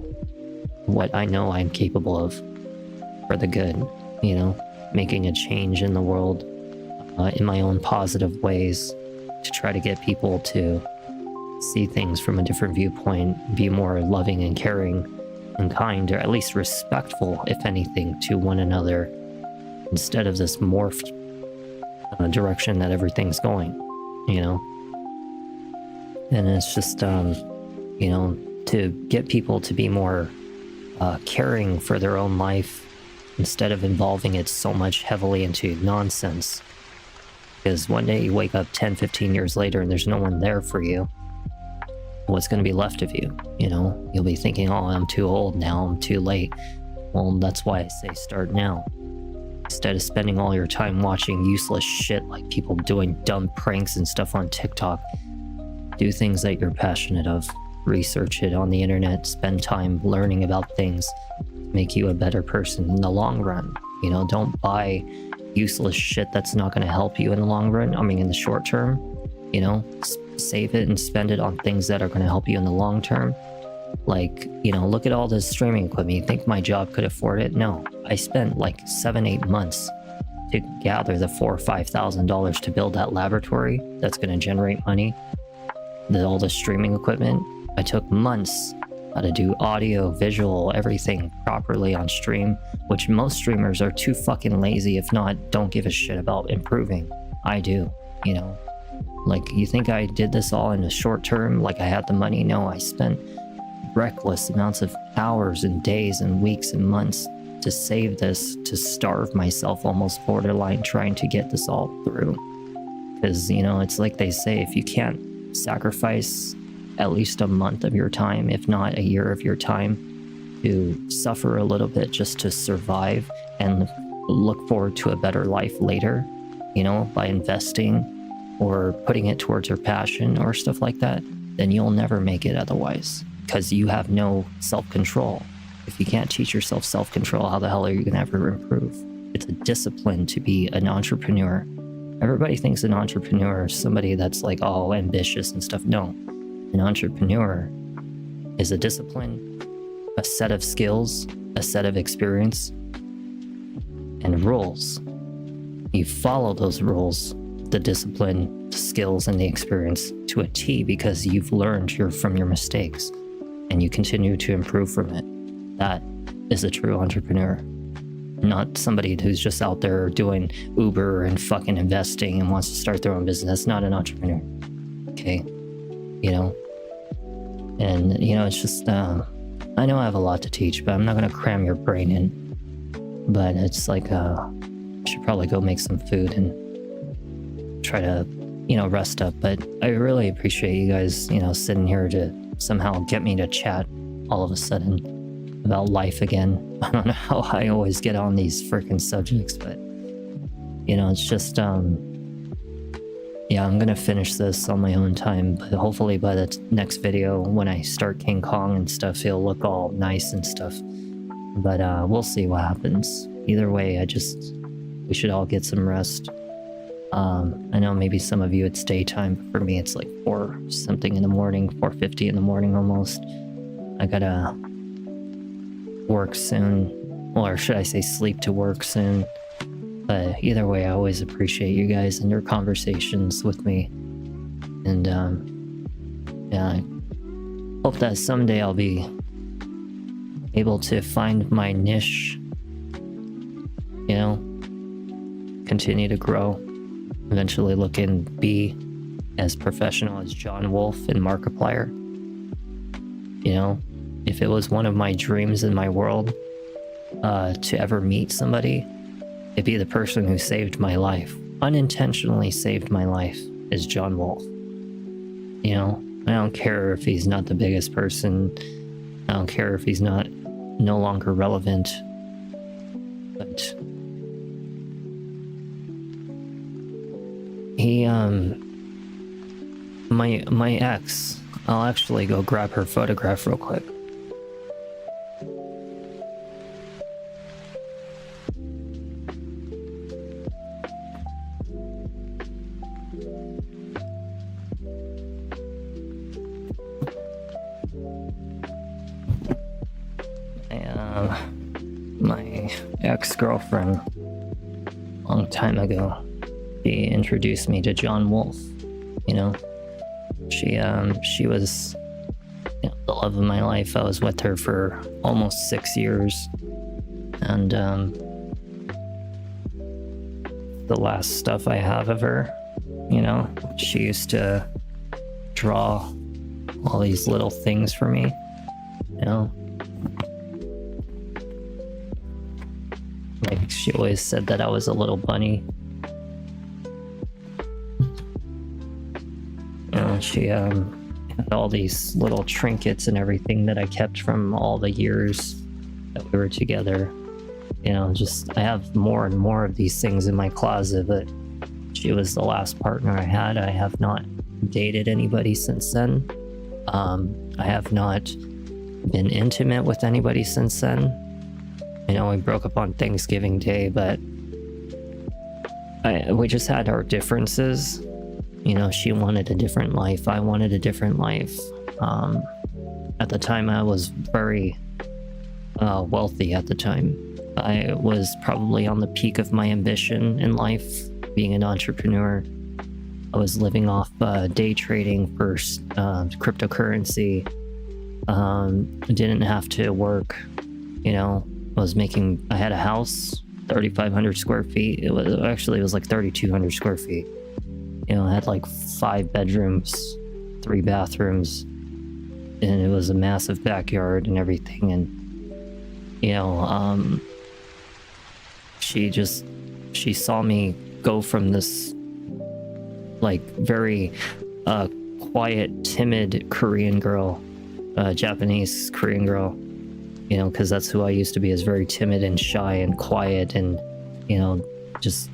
what I know I'm capable of for the good, making a change in the world in my own positive ways, to try to get people to see things from a different viewpoint, be more loving and caring and kind, or at least respectful, if anything, to one another, instead of this morphed direction that everything's going, And it's just, to get people to be more caring for their own life, instead of involving it so much heavily into nonsense. Because one day you wake up 10, 15 years later and there's no one there for you. What's going to be left of you? You'll be thinking, oh, I'm too old now, I'm too late. Well, that's why I say start now. Instead of spending all your time watching useless shit like people doing dumb pranks and stuff on TikTok, do things that you're passionate of. Research it on the internet, spend time learning about things, make you a better person in the long run. Don't buy useless shit that's not going to help you in the long run. In the short term, save it and spend it on things that are going to help you in the long term. Like, look at all this streaming equipment. You think my job could afford it? No, I spent like 7-8 months to gather the $4,000 or $5,000 to build that laboratory that's going to generate money. All the streaming equipment, I took months to do audio, visual, everything properly on stream, which most streamers are too fucking lazy, if not don't give a shit about improving. I do, Like, you think I did this all in a short term, like I had the money? No, I spent reckless amounts of hours and days and weeks and months to save this, to starve myself almost borderline trying to get this all through. Because, it's like they say, if you can't sacrifice at least a month of your time, if not a year of your time, to suffer a little bit just to survive and look forward to a better life later, by investing or putting it towards your passion or stuff like that, then you'll never make it otherwise, because you have no self-control. If you can't teach yourself self-control, how the hell are you going to ever improve? It's a discipline to be an entrepreneur. Everybody thinks an entrepreneur is somebody that's like, oh, ambitious and stuff. No, an entrepreneur is a discipline, a set of skills, a set of experience, and rules. You follow those rules, the discipline, the skills, and the experience to a T because you've learned from your mistakes and you continue to improve from it. That is a true entrepreneur. Not somebody who's just out there doing Uber and fucking investing and wants to start their own business. That's not an entrepreneur. Okay. You know? And, you know, it's just, I know I have a lot to teach, but I'm not going to cram your brain in. But it's like, I should probably go make some food and try to, you know, rest up. But I really appreciate you guys, you know, sitting here to somehow get me to chat all of a sudden about life again. I don't know how I always get on these freaking subjects, but you know, it's just yeah, I'm gonna finish this on my own time, but hopefully by the next video when I start King Kong and stuff, it'll look all nice and stuff. But we'll see what happens. Either way, we should all get some rest. I know maybe some of you it's daytime, but for me it's like 4 something in the morning, 4:50 in the morning almost. I gotta work soon, or should I say sleep to work soon. But either way, I always appreciate you guys and your conversations with me. And yeah, I hope that someday I'll be able to find my niche, you know, continue to grow, eventually look and be as professional as John Wolf in Markiplier. You know, if it was one of my dreams in my world to ever meet somebody, it'd be the person who saved my life, unintentionally saved my life, is John Wolf. You know, I don't care if he's not the biggest person. I don't care if he's no longer relevant. But he, my ex, I'll actually go grab her photograph real quick. My ex-girlfriend, a long time ago, she introduced me to John Wolf. You know, she was, you know, the love of my life. I was with her for almost 6 years, and the last stuff I have of her, you know, she used to draw all these little things for me, you know. Like, she always said that I was a little bunny. You know, she had all these little trinkets and everything that I kept from all the years that we were together. You know, just, I have more and more of these things in my closet, but she was the last partner I had. I have not dated anybody since then. I have not been intimate with anybody since then. You know, we broke up on Thanksgiving Day, but we just had our differences. You know, she wanted a different life. I wanted a different life. At the time, I was very wealthy at the time. I was probably on the peak of my ambition in life, being an entrepreneur. I was living off day trading for cryptocurrency. I didn't have to work, you know. I had a house, 3,500 square feet. It was like 3,200 square feet. You know, I had like 5 bedrooms, 3 bathrooms, and it was a massive backyard and everything. And, you know, she saw me go from this like very quiet, timid Korean girl, Japanese Korean girl, you know, because that's who I used to be, is very timid and shy and quiet and, you know, just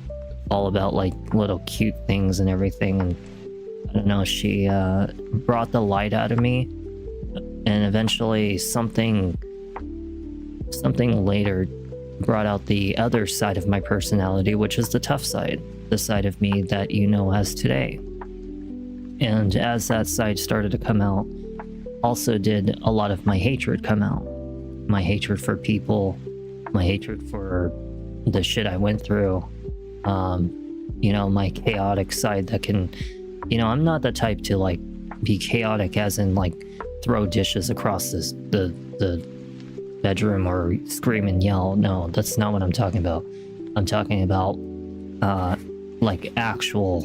all about like little cute things and everything. And I don't know, she brought the light out of me, and eventually something later brought out the other side of my personality, which is the tough side, the side of me that you know as today. And as that side started to come out, also did a lot of my hatred come out. my hatred for people, my hatred for the shit I went through, my chaotic side that can, I'm not the type to like be chaotic as in like throw dishes across the bedroom or scream and yell. No, that's not what I'm talking about. I'm talking about like actual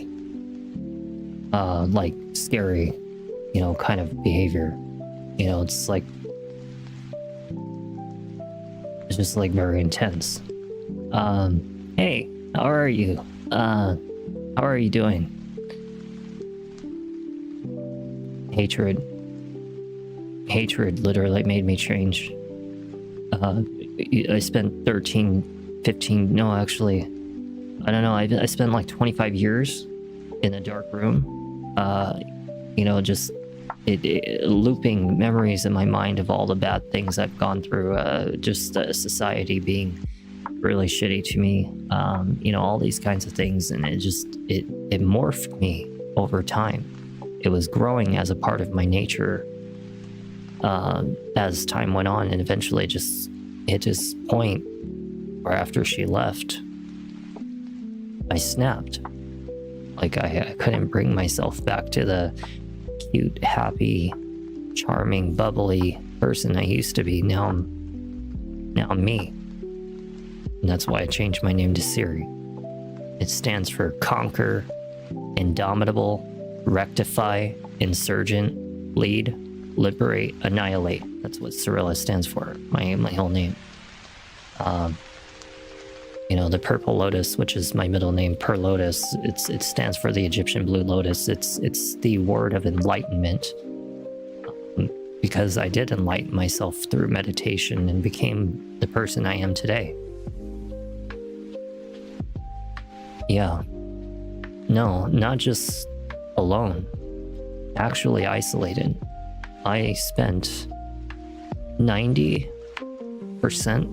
like scary, kind of behavior. It's like it's just like very intense. Hey, how are you? How are you doing? Hatred literally made me change. I spent 15, no, actually, I don't know. I spent like 25 years in a dark room. Just looping memories in my mind of all the bad things I've gone through. Society being really shitty to me. All these kinds of things, and it morphed me over time. It was growing as a part of my nature as time went on, and eventually just hit this point where after she left, I snapped. Like I couldn't bring myself back to the cute, happy, charming, bubbly person I used to be. Now I'm me. And that's why I changed my name to Siri. It stands for Conquer, Indomitable, Rectify, Insurgent, Lead, Liberate, Annihilate. That's what Cirilla stands for, my whole name. The purple lotus, which is my middle name, Per Lotus, it stands for the Egyptian blue lotus. It's the word of enlightenment, because I did enlighten myself through meditation and became the person I am today. Yeah. No, not just alone, actually isolated. I spent 90%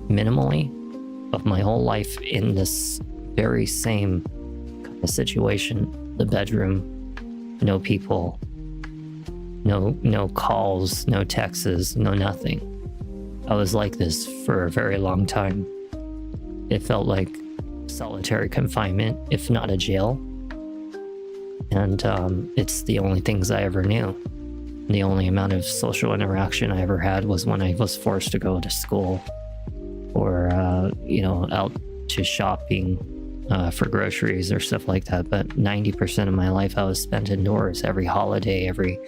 minimally of my whole life in this very same kind of situation. The bedroom, no people, no calls, no texts, no nothing. I was like this for a very long time. It felt like solitary confinement, if not a jail. And it's the only things I ever knew. The only amount of social interaction I ever had was when I was forced to go to school or, out to shopping for groceries or stuff like that. But 90% of my life I was spent indoors. Every holiday, every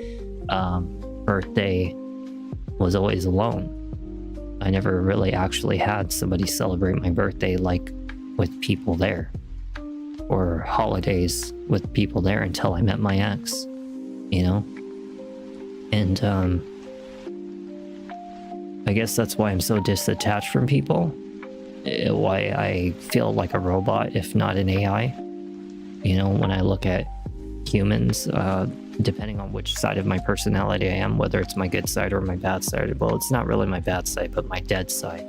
birthday was always alone. I never really actually had somebody celebrate my birthday like with people there, or holidays with people there until I met my ex, And I guess that's why I'm so disattached from people, why I feel like a robot, if not an AI. When I look at humans, depending on which side of my personality I am, whether it's my good side or my bad side. Well, it's not really my bad side, but my dead side.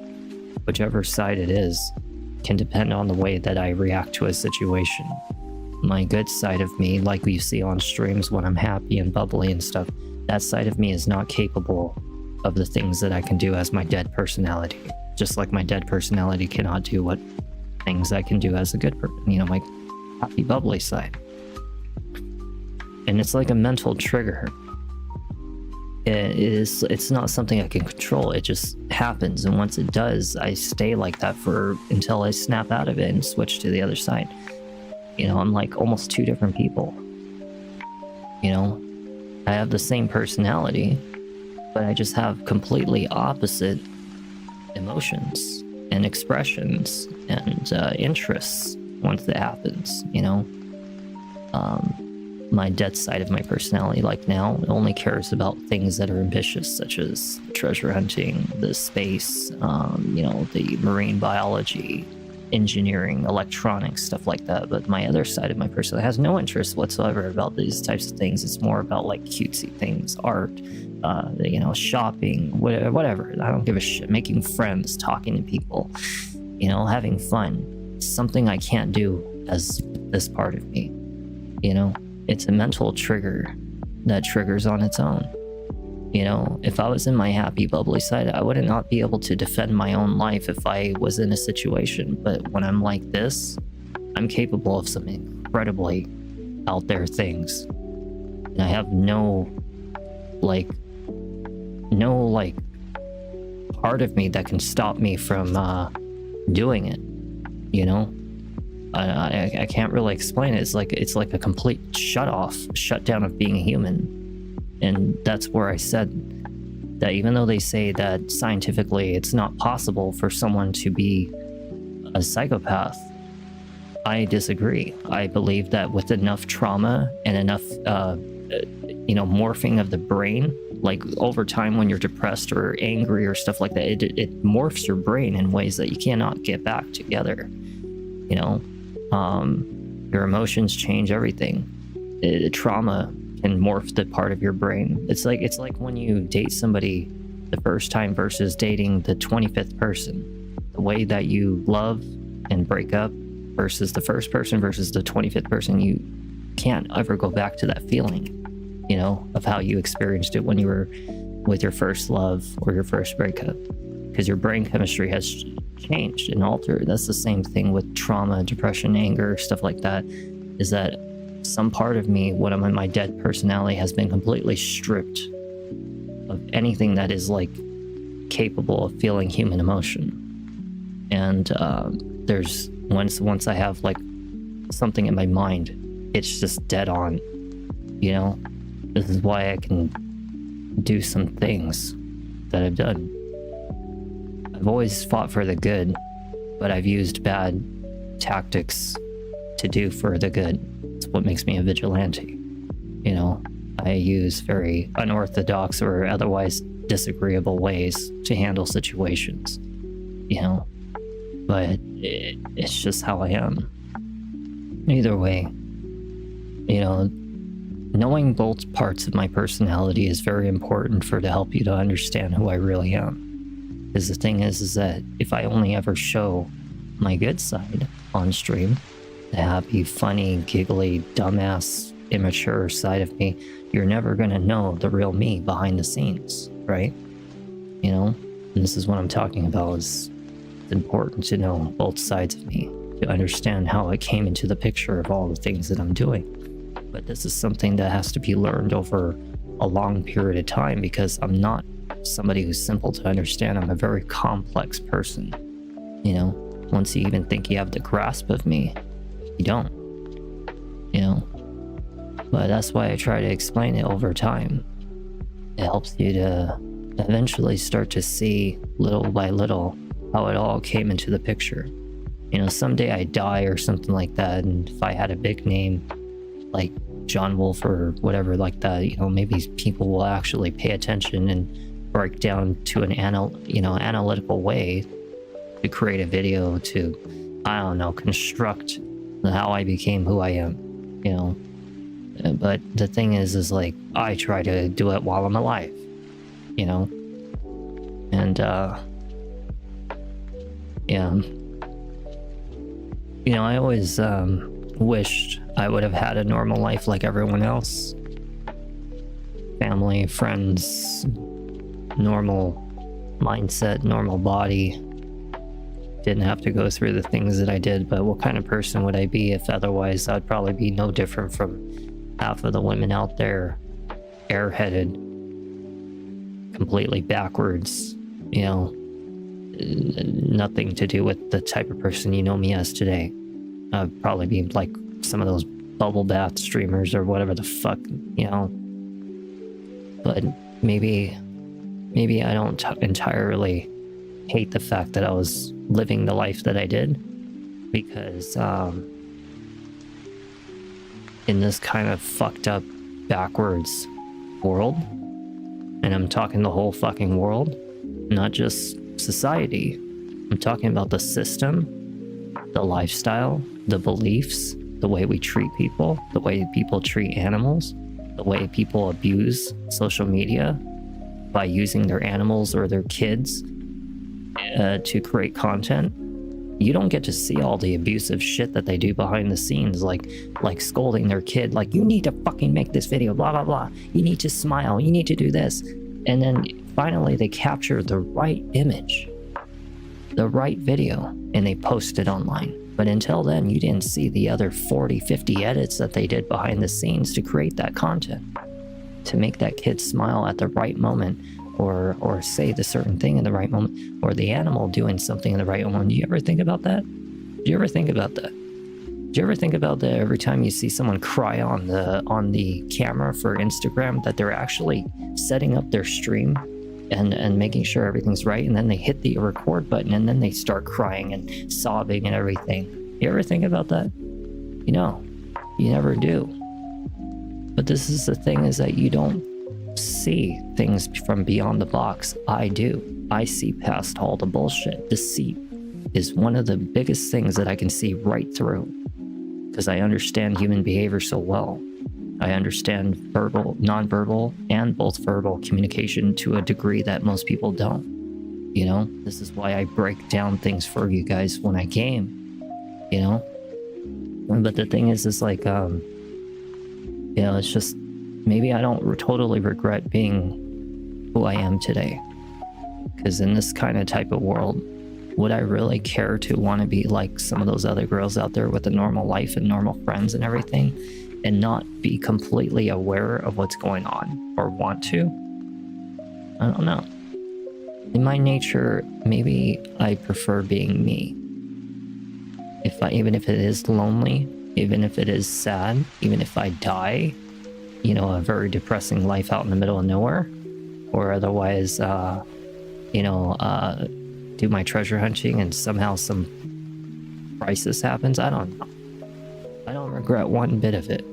Whichever side it is can depend on the way that I react to a situation. My good side of me, like you see on streams when I'm happy and bubbly and stuff, that side of me is not capable of the things that I can do as my dead personality. Just like my dead personality cannot do what things I can do as a good person, my happy, bubbly side. And it's like a mental trigger. It's not something I can control. It just happens, and once it does, I stay like that until I snap out of it and switch to the other side. I'm like almost two different people. I have the same personality, but I just have completely opposite emotions and expressions and interests once it happens. My dead side of my personality, like now, only cares about things that are ambitious, such as treasure hunting, the space, the marine biology, engineering, electronics, stuff like that. But my other side of my personality has no interest whatsoever about these types of things. It's more about like cutesy things, art, shopping, whatever. I don't give a shit. Making friends, talking to people, having fun. It's something I can't do as this part of me. It's a mental trigger that triggers on its own. You know, if I was in my happy, bubbly side, I would not be able to defend my own life if I was in a situation. But when I'm like this, I'm capable of some incredibly out there things. And I have no part of me that can stop me from doing it. You know, I can't really explain it. It's like a complete shut down of being a human. And that's where I said that even though they say that scientifically it's not possible for someone to be a psychopath, I disagree. I believe that with enough trauma and enough, morphing of the brain, like over time when you're depressed or angry or stuff like that, it morphs your brain in ways that you cannot get back together. You know, your emotions change everything. Trauma can morph the part of your brain. It's like when you date somebody the first time versus dating the 25th person. The way that you love and break up versus the first person versus the 25th person, you can't ever go back to that feeling, you know, of how you experienced it when you were with your first love or your first breakup, because your brain chemistry has changed and altered. That's the same thing with trauma, depression, anger, stuff like that, is that some part of me, when I'm in my dead personality, has been completely stripped of anything that is like capable of feeling human emotion. And there's once I have like something in my mind, it's just dead on. You know, this is why I can do some things that I've done. I've always fought for the good, but I've used bad tactics to do for the good. It's what makes me a vigilante. You know, I use very unorthodox or otherwise disagreeable ways to handle situations, you know, but it's just how I am. Either way, you know, knowing both parts of my personality is very important to help you to understand who I really am. Because the thing is that if I only ever show my good side on stream, the happy, funny, giggly, dumbass, immature side of me, you're never gonna know the real me behind the scenes, right? You know, and this is what I'm talking about. It's important to know both sides of me to understand how I came into the picture of all the things that I'm doing. But this is something that has to be learned over a long period of time, because I'm not somebody who's simple to understand. I'm a very complex person. You know, once you even think you have the grasp of me, you don't, you know. But that's why I try to explain it over time. It helps you to eventually start to see little by little how it all came into the picture. You know, someday I die or something like that, and if I had a big name like John Wolf or whatever like that, you know, maybe people will actually pay attention and break down to an analytical way to create a video to, I don't know, construct how I became who I am, you know. But the thing is like, I try to do it while I'm alive, you know. And yeah, you know, I always wished I would have had a normal life like everyone else. Family, friends, normal mindset, normal body. Didn't have to go through the things that I did. But what kind of person would I be if otherwise? I'd probably be no different from half of the women out there, airheaded, completely backwards, you know, nothing to do with the type of person you know me as today. I'd probably be like some of those bubble bath streamers or whatever the fuck, you know. But maybe I don't entirely hate the fact that I was living the life that I did, because in this kind of fucked up backwards world, and I'm talking the whole fucking world, not just society, I'm talking about the system, the lifestyle, the beliefs, the way we treat people, the way people treat animals, the way people abuse social media by using their animals or their kids to create content. You don't get to see all the abusive shit that they do behind the scenes, like scolding their kid, like, you need to fucking make this video, blah blah blah, you need to smile, you need to do this. And then finally they capture the right image, the right video, and they post it online. But until then, you didn't see the other 40, 50 edits that they did behind the scenes to create that content, to make that kid smile at the right moment, or say the certain thing in the right moment, or the animal doing something in the right moment. Do you ever think about that? Do you ever think about that? Do you ever think about that every time you see someone cry on the camera for Instagram, that they're actually setting up their stream and making sure everything's right, and then they hit the record button and then they start crying and sobbing and everything? You ever think about that? You never do. But this is the thing, is that you don't see things from beyond the box. I do. I see past all the bullshit. Deceit is one of the biggest things that I can see right through, because I understand human behavior so well. I understand verbal, nonverbal, and both verbal communication to a degree that most people don't. This is why I break down things for you guys when I game, But the thing is like, it's just, maybe I don't totally regret being who I am today. Because in this kind of type of world, would I really care to want to be like some of those other girls out there with a normal life and normal friends and everything, and not be completely aware of what's going on, or want to? I don't know. In my nature, maybe I prefer being me. Even if it is lonely, even if it is sad, even if I die, a very depressing life out in the middle of nowhere, or otherwise, do my treasure hunting and somehow some crisis happens. I don't know. I don't regret one bit of it.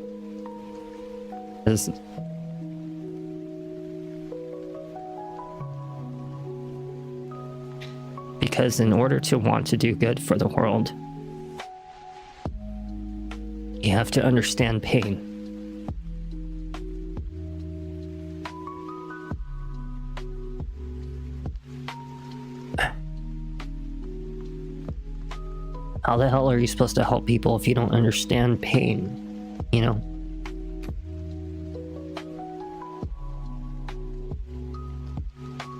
Because in order to want to do good for the world, you have to understand pain. How the hell are you supposed to help people if you don't understand pain?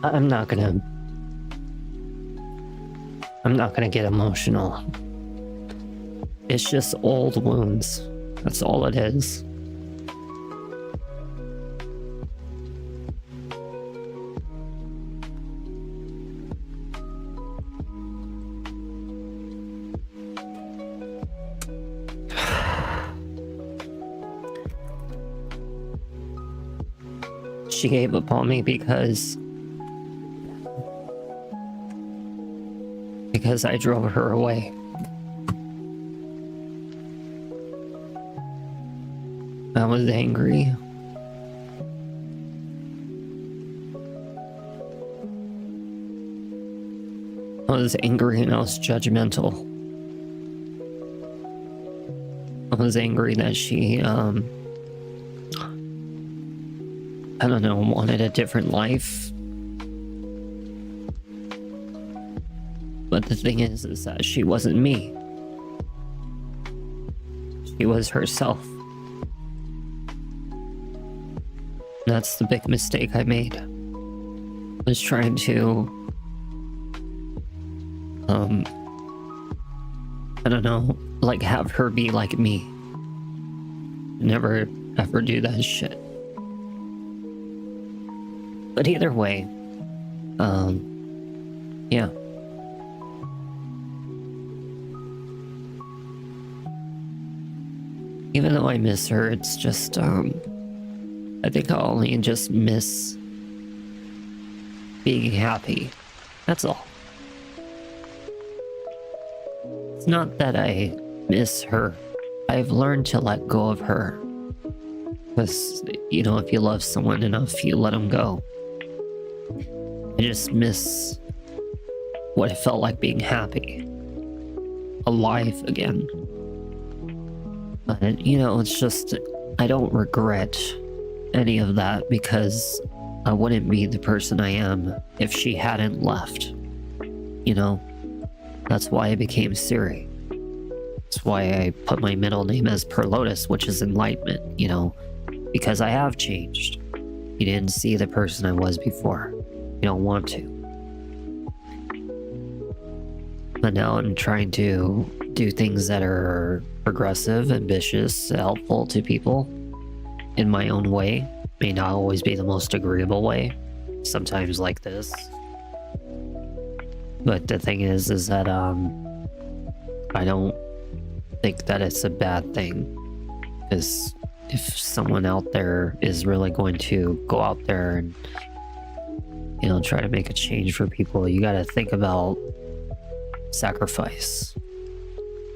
I'm not gonna get emotional. It's just old wounds. That's all it is. She gave up on me because I drove her away. I was angry. I was angry and I was judgmental. I was angry that she, I don't know, wanted a different life. But the thing is that she wasn't me. She was herself. That's the big mistake I made. Was trying to, I don't know, like have her be like me. Never ever do that shit. But either way, yeah. Even though I miss her, it's just, I think I'll only just miss being happy. That's all. It's not that I miss her. I've learned to let go of her. Because, if you love someone enough, you let them go. I just miss what it felt like being happy. Alive again. But, it's just, I don't regret any of that because I wouldn't be the person I am if she hadn't left. That's why I became Siri. That's why I put my middle name as Perlotus, which is enlightenment, because I have changed. You didn't see the person I was before. You don't want to. But now I'm trying to do things that are progressive, ambitious, helpful to people in my own way. May not always be the most agreeable way. Sometimes like this. But the thing is that I don't think that it's a bad thing. Because if someone out there is really going to go out there and, you know, try to make a change for people, you got to think about sacrifice.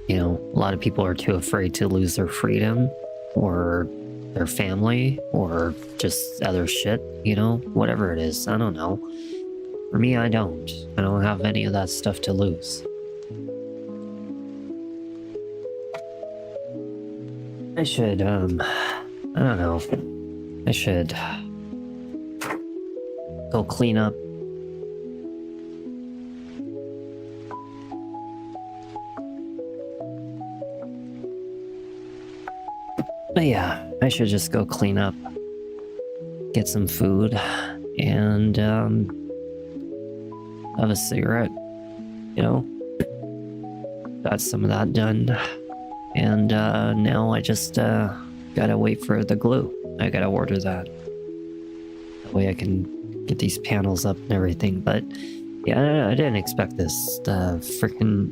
You know, a lot of people are too afraid to lose their freedom or their family or just other shit, you know, whatever it is. I don't know. For me, I don't have any of that stuff to lose. I should, I don't know. I should go clean up. But yeah, I should just go clean up, get some food, and have a cigarette, you know? Got some of that done. And now I just gotta wait for the glue. I gotta order that. That way I can get these panels up and everything. But yeah, I didn't expect this. Freaking...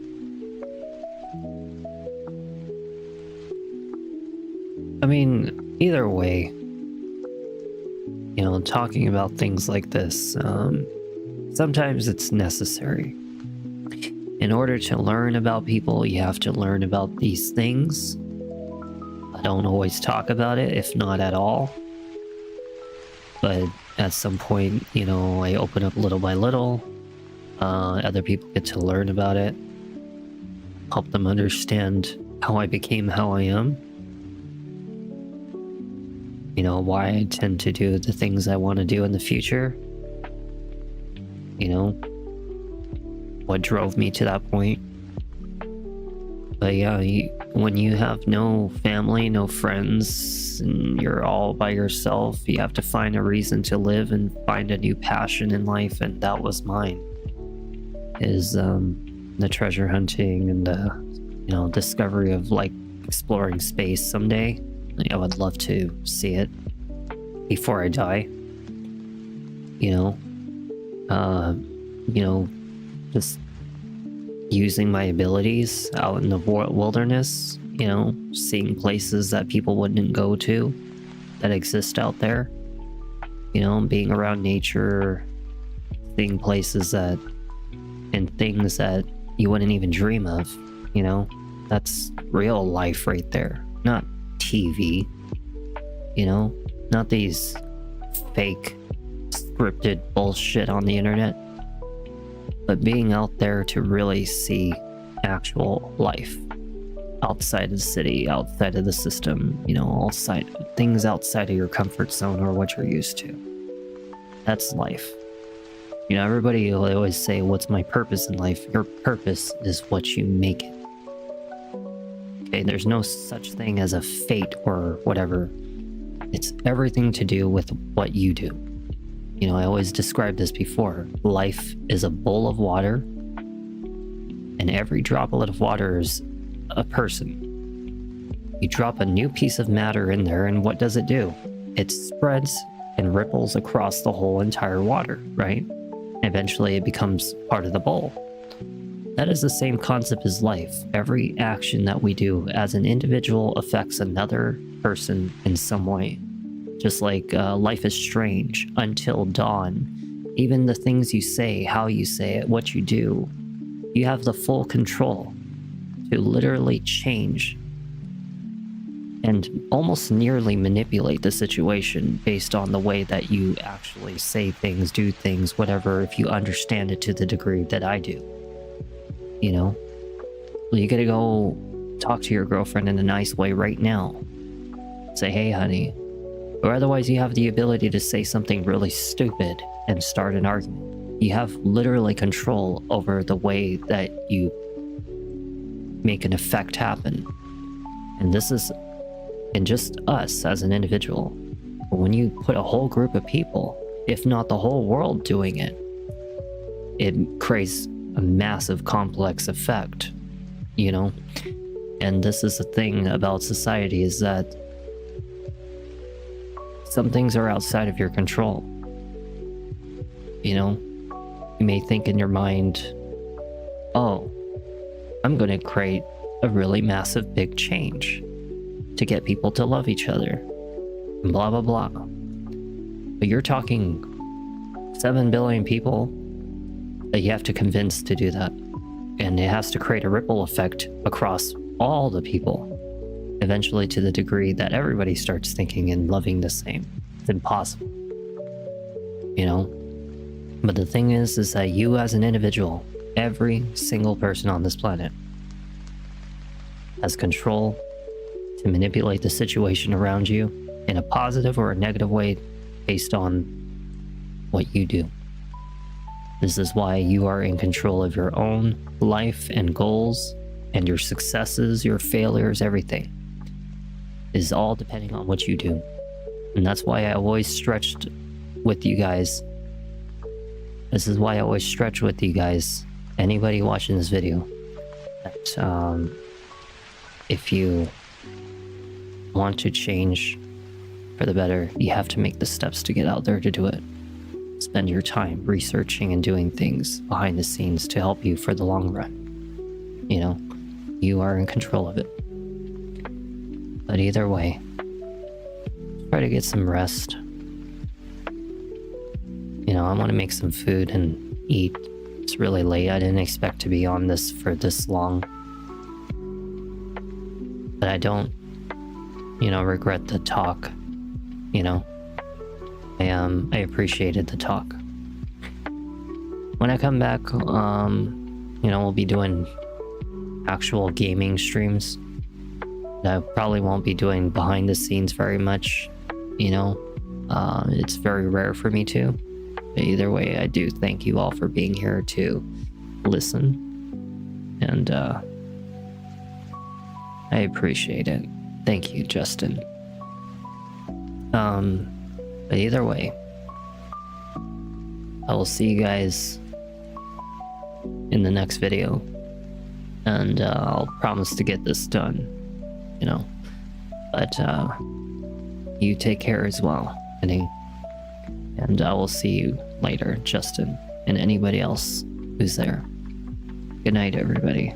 I mean, either way, you know, talking about things like this, sometimes it's necessary. In order to learn about people, you have to learn about these things. I don't always talk about it, if not at all. But at some point, you know, I open up little by little. Other people get to learn about it. Help them understand how I became how I am. You know, why I tend to do the things I want to do in the future. You know, what drove me to that point. But yeah, when you have no family, no friends, and you're all by yourself, you have to find a reason to live and find a new passion in life, and that was mine. Is the treasure hunting and the, you know, discovery of like exploring space someday. I would love to see it before I die. You know, just using my abilities out in the wilderness, you know, seeing places that people wouldn't go to that exist out there, you know, being around nature, seeing places that and things that you wouldn't even dream of, you know, that's real life right there, not TV, you know, not these fake scripted bullshit on the internet, but being out there to really see actual life outside of the city, outside of the system, you know, things outside of your comfort zone or what you're used to. That's life. You know, everybody will always say, what's my purpose in life? Your purpose is what you make it. Okay, there's no such thing as a fate or whatever. It's everything to do with what you do. You know, I always described this before. Life is a bowl of water, and every droplet of water is a person. You drop a new piece of matter in there, and what does it do? It spreads and ripples across the whole entire water, right? Eventually it becomes part of the bowl. That is the same concept as life. Every action that we do as an individual affects another person in some way. Just like life is strange until dawn. Even the things you say, how you say it, what you do, you have the full control to literally change and almost nearly manipulate the situation based on the way that you actually say things, do things, whatever, if you understand it to the degree that I do. You know? Well, you gotta go talk to your girlfriend in a nice way right now. Say, hey, honey. Or otherwise you have the ability to say something really stupid and start an argument. You have literally control over the way that you make an effect happen. And this is in just us as an individual. But when you put a whole group of people, if not the whole world doing it, it creates a massive complex effect, you know? And this is the thing about society, is that some things are outside of your control. You know, you may think in your mind, oh, I'm going to create a really massive big change to get people to love each other, blah, blah, blah. But you're talking 7 billion people that you have to convince to do that. And it has to create a ripple effect across all the people, eventually to the degree that everybody starts thinking and loving the same. It's impossible, you know? But the thing is that you as an individual, every single person on this planet, has control to manipulate the situation around you in a positive or a negative way based on what you do. This is why you are in control of your own life and goals, and your successes, your failures, everything is all depending on what you do. And that's why I always stretched with you guys. This is why I always stretch with you guys, anybody watching this video, that if you want to change for the better, you have to make the steps to get out there to do it. Spend your time researching and doing things behind the scenes to help you for the long run. You know, you are in control of it. But either way, try to get some rest. You know, I want to make some food and eat. It's really late. I didn't expect to be on this for this long. But I don't, you know, regret the talk. You know, I appreciated the talk. When I come back, you know, we'll be doing actual gaming streams. I probably won't be doing behind the scenes very much, you know. It's very rare for me to. But either way, I do thank you all for being here to listen. And I appreciate it. Thank you, Justin. But either way, I will see you guys in the next video. And I'll promise to get this done, you know. But you take care as well, and I will see you later, Justin, and anybody else who's there. Good night, everybody.